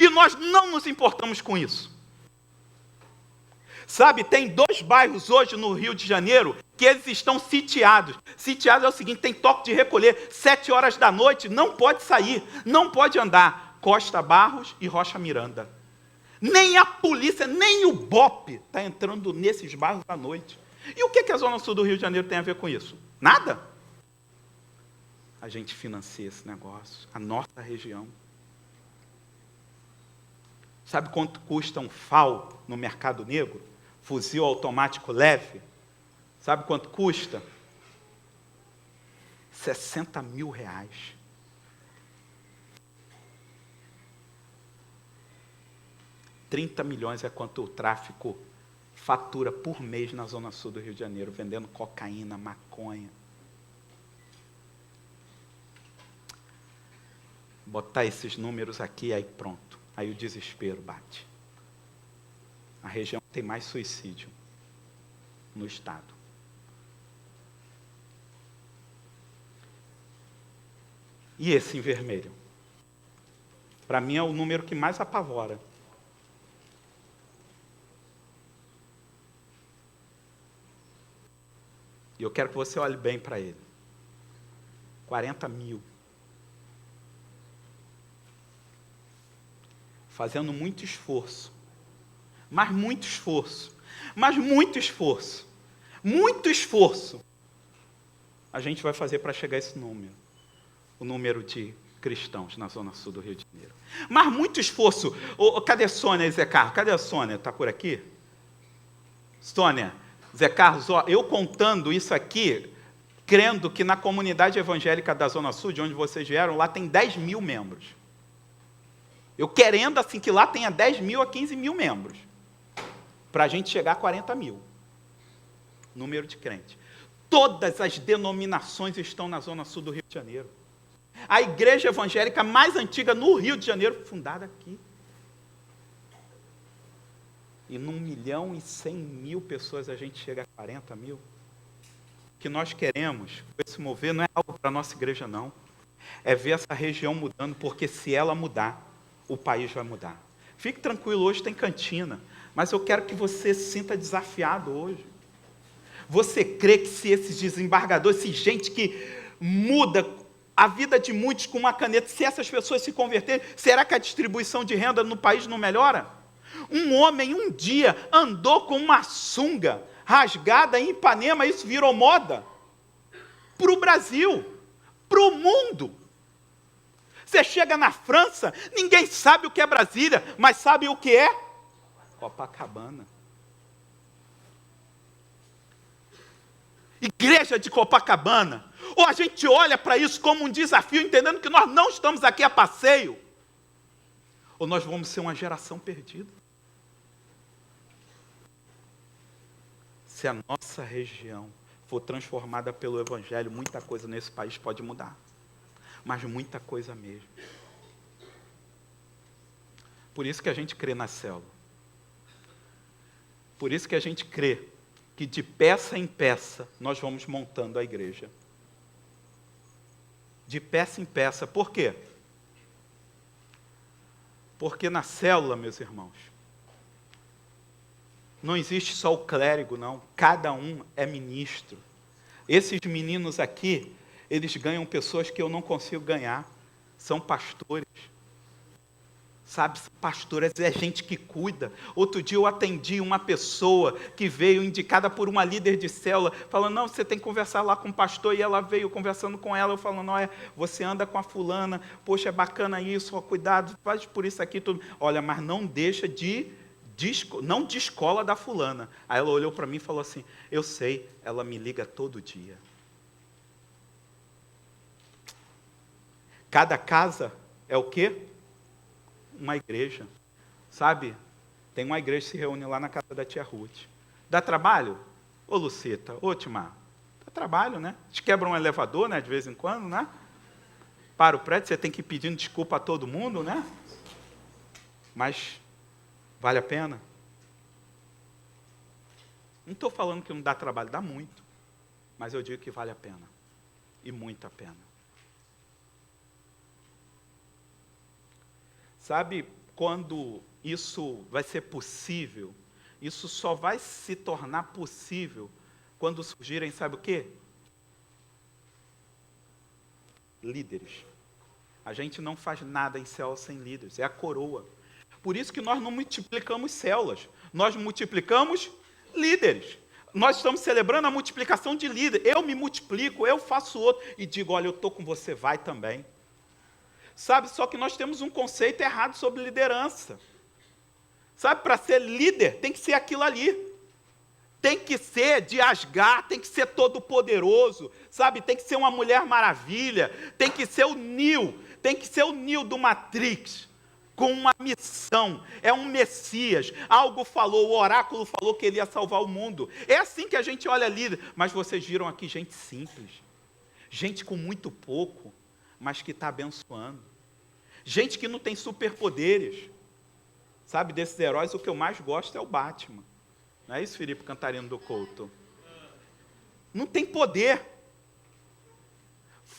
E nós não nos importamos com isso. Sabe, tem 2 bairros hoje no Rio de Janeiro que eles estão sitiados. Sitiados é o seguinte, tem toque de recolher, 7 horas da noite, não pode sair, não pode andar. Costa Barros e Rocha Miranda. Nem a polícia, nem o BOPE está entrando nesses bairros à noite. E o que a Zona Sul do Rio de Janeiro tem a ver com isso? Nada. A gente financia esse negócio, a nossa região. Sabe quanto custa um FAL no mercado negro? Fuzil automático leve? Sabe quanto custa? R$60 mil. 30 milhões é quanto o tráfico fatura por mês na Zona Sul do Rio de Janeiro, vendendo cocaína, maconha. Botar esses números aqui, aí pronto. Aí o desespero bate. A região tem mais suicídio no estado. E esse em vermelho? Para mim é o número que mais apavora. E eu quero que você olhe bem para ele. 40 mil. Fazendo muito esforço. Mas muito esforço. Mas muito esforço. Muito esforço. A gente vai fazer para chegar a esse número. O número de cristãos na Zona Sul do Rio de Janeiro. Mas muito esforço. Cadê Sônia e Zé Carlos? Cadê a Sônia? Está por aqui? Sônia, Zé Carlos, eu contando isso aqui, crendo que na comunidade evangélica da Zona Sul, de onde vocês vieram, lá tem 10 mil membros. Eu querendo assim que lá tenha 10 mil a 15 mil membros. Para a gente chegar a 40 mil. Número de crentes. Todas as denominações estão na Zona Sul do Rio de Janeiro. A igreja evangélica mais antiga no Rio de Janeiro foi fundada aqui. E num 1.100.000 pessoas a gente chega a 40 mil. O que nós queremos, esse mover, não é algo para a nossa igreja, não. É ver essa região mudando, porque se ela mudar, o país vai mudar. Fique tranquilo, hoje tem cantina, mas eu quero que você se sinta desafiado hoje. Você crê que se esses desembargadores, se gente que muda a vida de muitos com uma caneta, se essas pessoas se converterem, será que a distribuição de renda no país não melhora? Um homem um dia andou com uma sunga rasgada em Ipanema, isso virou moda para o Brasil, para o mundo. Você chega na França, ninguém sabe o que é Brasília, mas sabe o que é? Copacabana. Igreja de Copacabana. Ou a gente olha para isso como um desafio, entendendo que nós não estamos aqui a passeio, ou nós vamos ser uma geração perdida. Se a nossa região for transformada pelo Evangelho, muita coisa nesse país pode mudar. Mas muita coisa mesmo. Por isso que a gente crê na célula. Por isso que a gente crê que de peça em peça nós vamos montando a igreja. De peça em peça. Por quê? Porque na célula, meus irmãos, não existe só o clérigo, não. Cada um é ministro. Esses meninos aqui, eles ganham pessoas que eu não consigo ganhar. São pastores. Sabe, pastores é gente que cuida. Outro dia eu atendi uma pessoa que veio indicada por uma líder de célula, falando, não, você tem que conversar lá com o pastor, e ela veio conversando com ela, eu falando, olha, você anda com a fulana, poxa, é bacana isso, ó, cuidado, faz por isso aqui, tudo. Olha, mas não deixa não descola da fulana. Aí ela olhou para mim e falou assim, eu sei, ela me liga todo dia. Cada casa é o quê? Uma igreja, sabe? Tem uma igreja que se reúne lá na casa da tia Ruth. Dá trabalho? Ô Luceta, ô Timar, dá trabalho, né? Te quebra um elevador, né? De vez em quando, né? Para o prédio, você tem que ir pedindo desculpa a todo mundo, né? Mas vale a pena? Não estou falando que não dá trabalho, dá muito. Mas eu digo que vale a pena. E muito a pena. Sabe, quando isso vai ser possível, isso só vai se tornar possível quando surgirem, sabe o quê? Líderes. A gente não faz nada em célula sem líderes, é a coroa. Por isso que nós não multiplicamos células, nós multiplicamos líderes. Nós estamos celebrando a multiplicação de líderes. Eu me multiplico, eu faço outro, e digo, olha, eu estou com você, vai também. Sabe, só que nós temos um conceito errado sobre liderança. Sabe, para ser líder, tem que ser aquilo ali. Tem que ser de Asgard, tem que ser todo poderoso, sabe? Tem que ser uma Mulher Maravilha, tem que ser o Neo, tem que ser o Neo do Matrix, com uma missão, é um Messias. Algo falou, o oráculo falou que ele ia salvar o mundo. É assim que a gente olha líder, mas vocês viram aqui gente simples, gente com muito pouco, mas que está abençoando. Gente que não tem superpoderes. Sabe, desses heróis, o que eu mais gosto é o Batman. Não é isso, Filipe Cantarino do Couto? Não tem poder.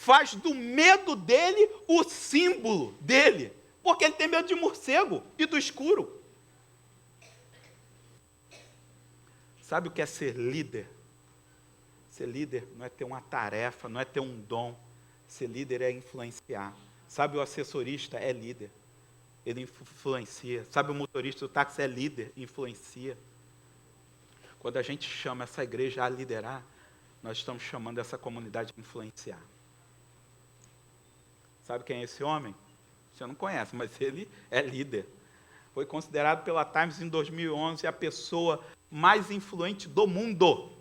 faz do medo dele o símbolo dele, porque ele tem medo de morcego e do escuro. Sabe o que é ser líder? Ser líder não é ter uma tarefa, não é ter um dom. Ser líder é influenciar. Sabe, o assessorista é líder, ele influencia. Sabe, o motorista do táxi é líder, influencia. Quando a gente chama essa igreja a liderar, nós estamos chamando essa comunidade a influenciar. Sabe quem é esse homem? Você não conhece, mas ele é líder. Foi considerado pela Times em 2011 a pessoa mais influente do mundo.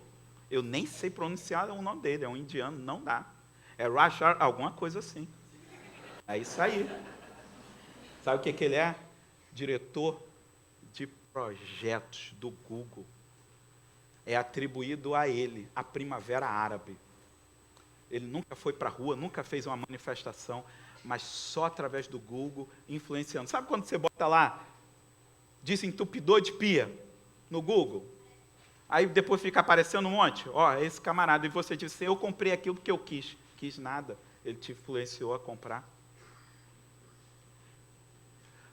Eu nem sei pronunciar o nome dele, é um indiano, não dá. É Rashar, alguma coisa assim. É isso aí. Sabe o que ele é? Diretor de projetos do Google. É atribuído a ele a Primavera Árabe. Ele nunca foi para a rua, nunca fez uma manifestação, mas só através do Google, influenciando. Sabe quando você bota lá, desentupidor de pia, no Google? Aí depois fica aparecendo um monte. Ó, esse camarada. E você diz assim, eu comprei aquilo porque eu quis. Quis nada. Ele te influenciou a comprar.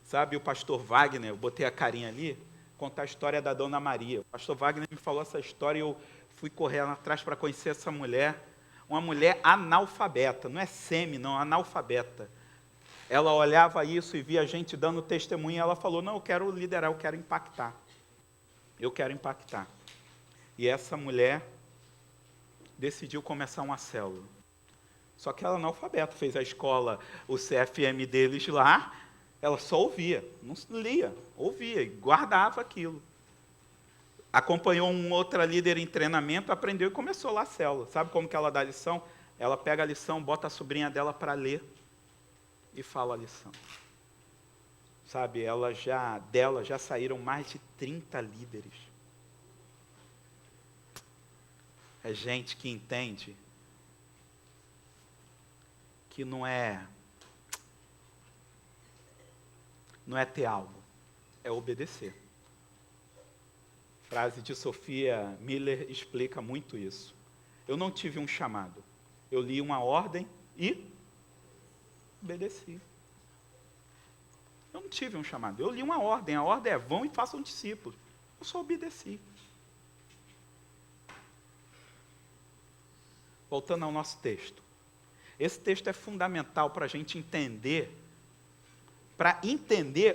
Sabe, o pastor Wagner, eu botei a carinha ali, contar a história da Dona Maria. O pastor Wagner me falou essa história e eu fui correr lá atrás para conhecer essa mulher. Uma mulher analfabeta, não é semi, não, analfabeta. Ela olhava isso e via a gente dando testemunho e ela falou, não, eu quero liderar, eu quero impactar. Eu quero impactar. E essa mulher decidiu começar uma célula. Só que ela é analfabeta, fez a escola, o CFM deles lá, ela só ouvia, não lia, ouvia e guardava aquilo. Acompanhou um outra líder em treinamento, aprendeu e começou lá a célula. Sabe como que ela dá a lição? Ela pega a lição, bota a sobrinha dela para ler e fala a lição. Sabe, dela já saíram mais de 30 líderes. É gente que entende que não é ter algo, é obedecer. A frase de Sofia Miller explica muito isso. Eu não tive um chamado, eu li uma ordem e obedeci. Eu não tive um chamado, eu li uma ordem, a ordem é vão e façam discípulos. Eu só obedeci. Voltando ao nosso texto. Esse texto é fundamental para a gente entender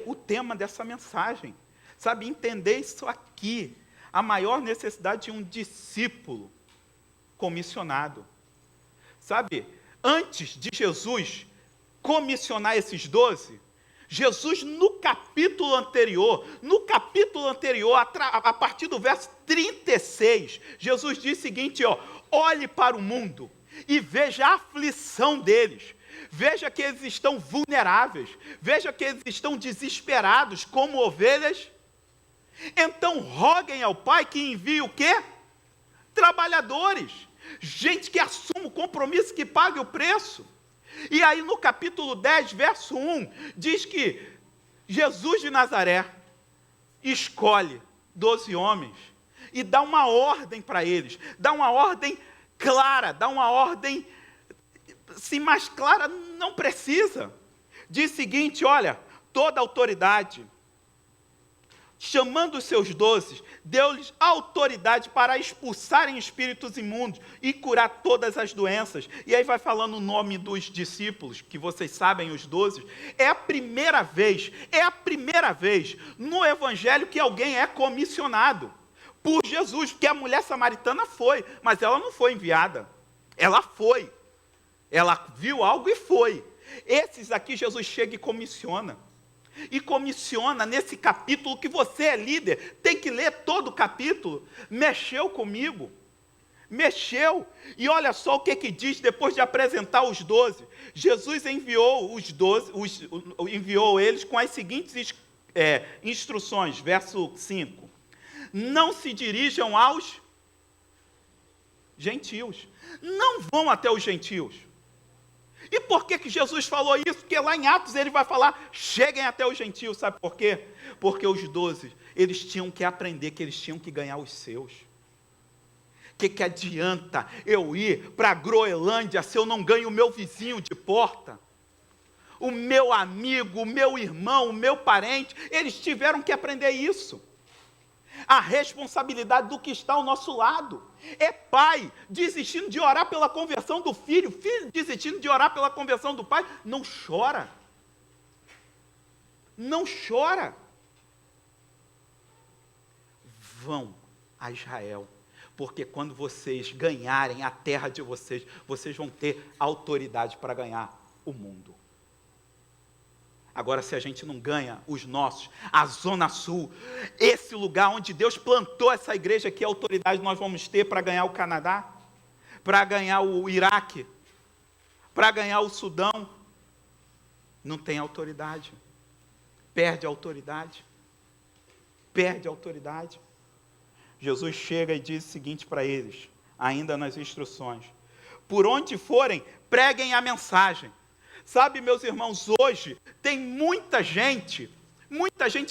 o tema dessa mensagem. Sabe, entender isso aqui. A maior necessidade de um discípulo comissionado. Sabe, antes de Jesus comissionar esses 12, Jesus, no capítulo anterior, a partir do verso 36, Jesus diz o seguinte, ó, olhe para o mundo e veja a aflição deles. Veja que eles estão vulneráveis. Veja que eles estão desesperados como ovelhas. Então roguem ao Pai que envie o quê? Trabalhadores. Gente que assuma o compromisso, que pague o preço. E aí no capítulo 10, verso 1, diz que Jesus de Nazaré escolhe 12 homens e dá uma ordem para eles. Dá uma ordem clara, dá uma ordem, se mais clara não precisa. Diz o seguinte, olha, toda autoridade, chamando os seus 12, deu-lhes autoridade para expulsarem espíritos imundos e curar todas as doenças. E aí vai falando o nome dos discípulos, que vocês sabem, os 12. É a primeira vez no Evangelho que alguém é comissionado por Jesus, porque a mulher samaritana foi, mas ela não foi enviada. Ela foi. Ela viu algo e foi. Esses aqui Jesus chega e comissiona. E comissiona nesse capítulo que você é líder, tem que ler todo o capítulo. Mexeu comigo. Mexeu. E olha só o que diz depois de apresentar os 12. Jesus enviou os 12, enviou eles com as seguintes instruções, verso 5. Não se dirijam aos gentios. Não vão até os gentios. E por que Jesus falou isso? Porque lá em Atos ele vai falar, cheguem até os gentios. Sabe por quê? Porque os 12, eles tinham que aprender que eles tinham que ganhar os seus. Que adianta eu ir para a Groenlândia se eu não ganho o meu vizinho de porta? O meu amigo, o meu irmão, o meu parente, eles tiveram que aprender isso. A responsabilidade do que está ao nosso lado. É pai desistindo de orar pela conversão do filho, filho desistindo de orar pela conversão do pai. Não chora. Não chora. Vão a Israel, porque quando vocês ganharem a terra de vocês, vocês vão ter autoridade para ganhar o mundo. Agora, se a gente não ganha os nossos, a Zona Sul, esse lugar onde Deus plantou essa igreja, que autoridade nós vamos ter para ganhar o Canadá, para ganhar o Iraque, para ganhar o Sudão? Não tem autoridade. Perde a autoridade. Perde a autoridade. Jesus chega e diz o seguinte para eles, ainda nas instruções: por onde forem, preguem a mensagem. Sabe, meus irmãos, hoje tem muita gente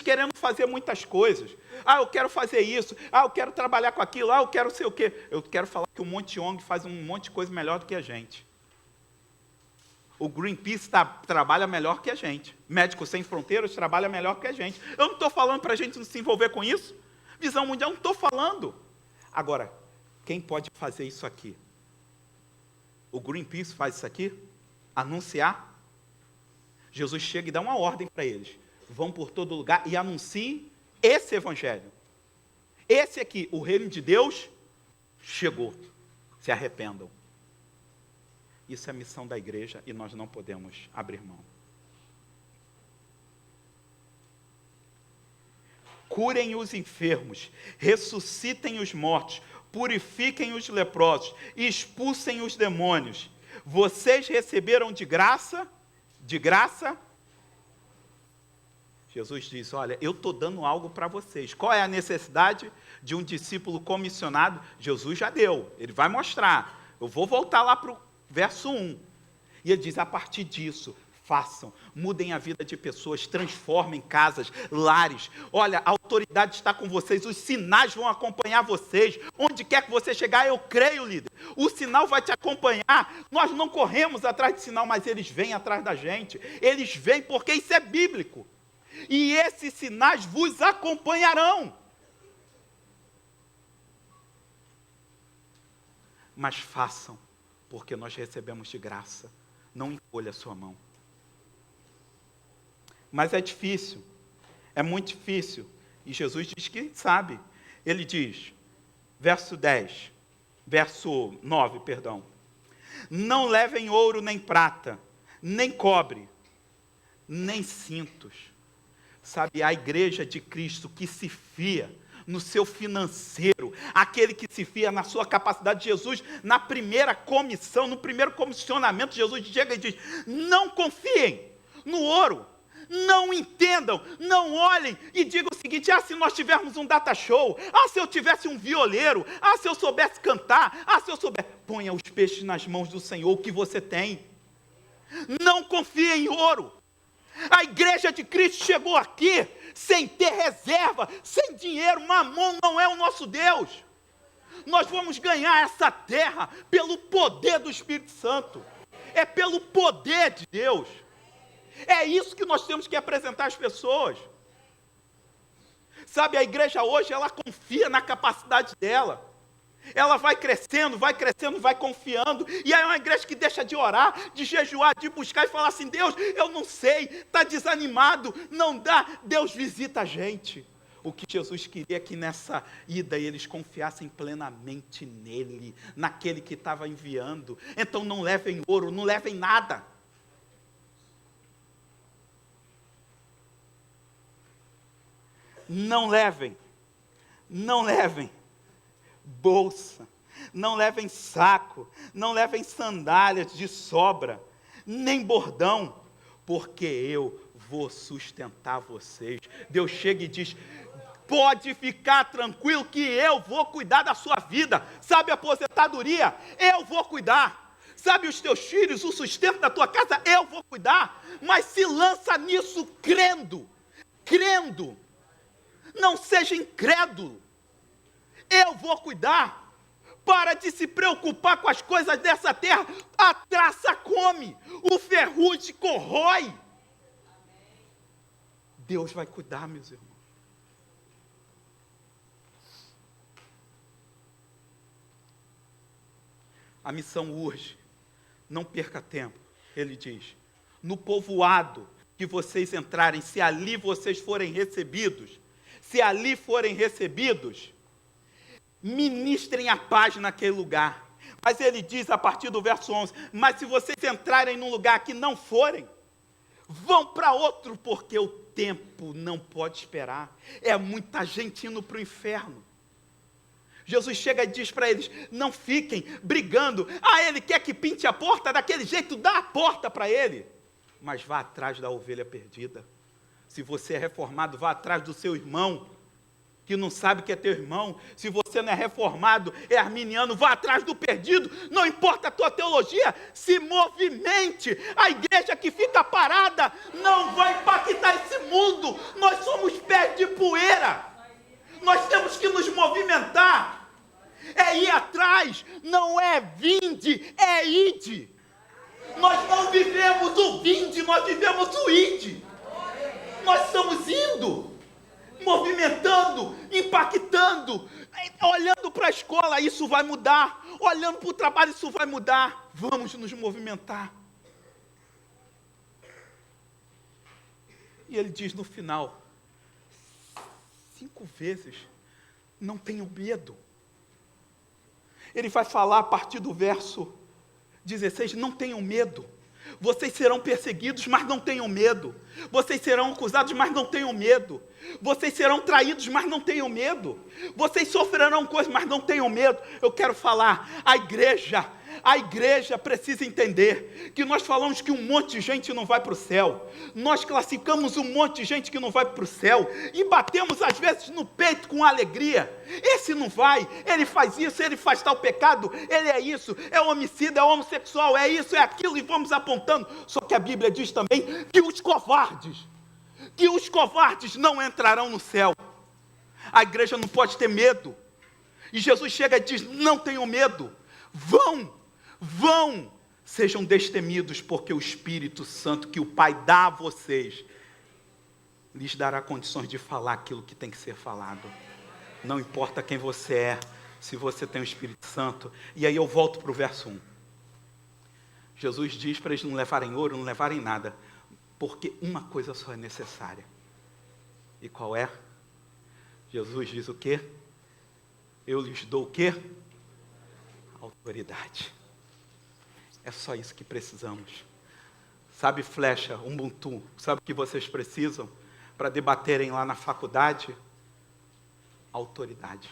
querendo fazer muitas coisas. Ah, eu quero fazer isso. Ah, eu quero trabalhar com aquilo. Ah, eu quero sei o quê. Eu quero falar que o Monte ONG faz um monte de coisa melhor do que a gente. O Greenpeace trabalha melhor que a gente. Médicos Sem Fronteiras trabalha melhor que a gente. Eu não estou falando para a gente não se envolver com isso. Visão Mundial, não estou falando. Agora, quem pode fazer isso aqui? O Greenpeace faz isso aqui? Anunciar? Jesus chega e dá uma ordem para eles: vão por todo lugar e anunciem esse evangelho. Esse aqui, o reino de Deus chegou. Se arrependam. Isso é a missão da igreja e nós não podemos abrir mão. Curem os enfermos, ressuscitem os mortos, purifiquem os leprosos, expulsem os demônios. Vocês receberam de graça? De graça? Jesus diz: olha, eu estou dando algo para vocês. Qual é a necessidade de um discípulo comissionado? Jesus já deu, ele vai mostrar. Eu vou voltar lá para o verso 1. E ele diz: a partir disso, façam, mudem a vida de pessoas, transformem casas, lares. Olha, a autoridade está com vocês, os sinais vão acompanhar vocês. Onde quer que você chegar, eu creio, líder. O sinal vai te acompanhar. Nós não corremos atrás de sinal, mas eles vêm atrás da gente. Eles vêm porque isso é bíblico. E esses sinais vos acompanharão. Mas façam, porque nós recebemos de graça. Não encolha a sua mão. Mas é difícil, é muito difícil. E Jesus diz que sabe. Ele diz, verso 9, perdão. Não levem ouro nem prata, nem cobre, nem cintos. Sabe, a igreja de Cristo que se fia no seu financeiro, aquele que se fia na sua capacidade. Jesus, na primeira comissão, no primeiro comissionamento, Jesus chega e diz: não confiem no ouro. Não entendam, não olhem e digam o seguinte: se nós tivermos um data show, se eu tivesse um violeiro, se eu soubesse cantar, se eu soubesse... Ponha os peixes nas mãos do Senhor, o que você tem. Não confie em ouro. A igreja de Cristo chegou aqui sem ter reserva, sem dinheiro. Mamon não é o nosso Deus. Nós vamos ganhar essa terra pelo poder do Espírito Santo. É pelo poder de Deus. É isso que nós temos que apresentar às pessoas. Sabe, a igreja hoje, ela confia na capacidade dela. Ela vai crescendo, vai confiando. E aí é uma igreja que deixa de orar, de jejuar, de buscar e falar assim: Deus, eu não sei, está desanimado, não dá. Deus visita a gente. O que Jesus queria é que nessa ida eles confiassem plenamente nele, naquele que estava enviando. Então não levem ouro, não levem nada. Não levem bolsa, não levem saco, não levem sandálias de sobra, nem bordão, porque eu vou sustentar vocês. Deus chega e diz: pode ficar tranquilo que eu vou cuidar da sua vida. Sabe a aposentadoria? Eu vou cuidar. Sabe os teus filhos, o sustento da tua casa? Eu vou cuidar. Mas se lança nisso crendo. Não seja incrédulo. Eu vou cuidar. Para de se preocupar com as coisas dessa terra. A traça come, o ferrugem corrói. Deus vai cuidar, meus irmãos. A missão urge. Não perca tempo, ele diz. No povoado que vocês entrarem, se ali vocês forem recebidos, ministrem a paz naquele lugar. Mas ele diz a partir do verso 11, mas se vocês entrarem num lugar que não forem, vão para outro, porque o tempo não pode esperar. É muita gente indo para o inferno. Jesus chega e diz para eles, não fiquem brigando. Ele quer que pinte a porta daquele jeito, dá a porta para ele. Mas vá atrás da ovelha perdida. Se você é reformado, vá atrás do seu irmão, que não sabe que é teu irmão. Se você não é reformado, é arminiano, vá atrás do perdido. Não importa a tua teologia, se movimente. A igreja que fica parada não vai impactar esse mundo. Nós somos pés de poeira. Nós temos que nos movimentar. É ir atrás, não é vinde, é ide. Nós não vivemos o vinde, nós vivemos o ide. Nós estamos indo, movimentando, impactando, olhando para a escola, isso vai mudar. Olhando para o trabalho, isso vai mudar. Vamos nos movimentar. E ele diz no final, 5 vezes, não tenham medo. Ele vai falar a partir do verso 16, não tenham medo. Vocês serão perseguidos, mas não tenham medo. Vocês serão acusados, mas não tenham medo. Vocês serão traídos, mas não tenham medo. Vocês sofrerão coisas, mas não tenham medo. Eu quero falar, a igreja precisa entender que nós falamos que um monte de gente não vai para o céu. Nós classificamos um monte de gente que não vai para o céu e batemos às vezes no peito com alegria. Esse não vai, ele faz isso, ele faz tal pecado, ele é isso, é homicida, é homossexual, é isso, é aquilo, e vamos apontando. Só que a Bíblia diz também que os covardes não entrarão no céu. A igreja não pode ter medo. E Jesus chega e diz, não tenham medo. Vão, sejam destemidos, porque o Espírito Santo que o Pai dá a vocês, lhes dará condições de falar aquilo que tem que ser falado. Não importa quem você é, se você tem o Espírito Santo. E aí eu volto para o verso 1. Jesus diz para eles não levarem ouro, não levarem nada, porque uma coisa só é necessária. E qual é? Jesus diz o quê? Eu lhes dou o quê? Autoridade. É só isso que precisamos. Sabe, Flecha, Ubuntu, sabe o que vocês precisam para debaterem lá na faculdade? Autoridade.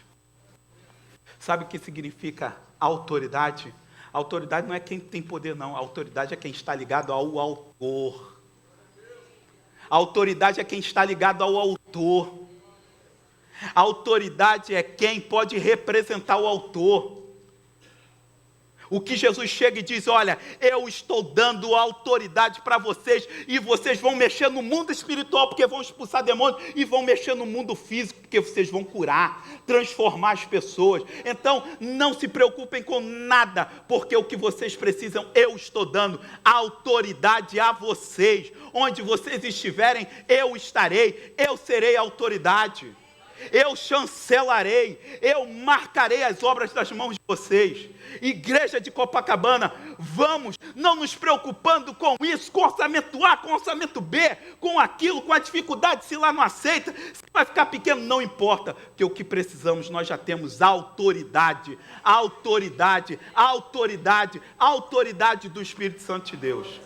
Sabe o que significa autoridade? Autoridade não é quem tem poder, não. A autoridade é quem está ligado ao autor. A autoridade é quem está ligado ao autor. A autoridade é quem pode representar o autor. O que Jesus chega e diz, olha, eu estou dando autoridade para vocês, e vocês vão mexer no mundo espiritual, porque vão expulsar demônios, e vão mexer no mundo físico, porque vocês vão curar, transformar as pessoas. Então, não se preocupem com nada, porque o que vocês precisam, eu estou dando autoridade a vocês. Onde vocês estiverem, eu estarei, eu serei a autoridade. Eu chancelarei, eu marcarei as obras das mãos de vocês. Igreja de Copacabana, vamos, não nos preocupando com isso, com orçamento A, com orçamento B, com aquilo, com a dificuldade, se lá não aceita, se vai ficar pequeno, não importa, porque o que precisamos, nós já temos autoridade do Espírito Santo de Deus.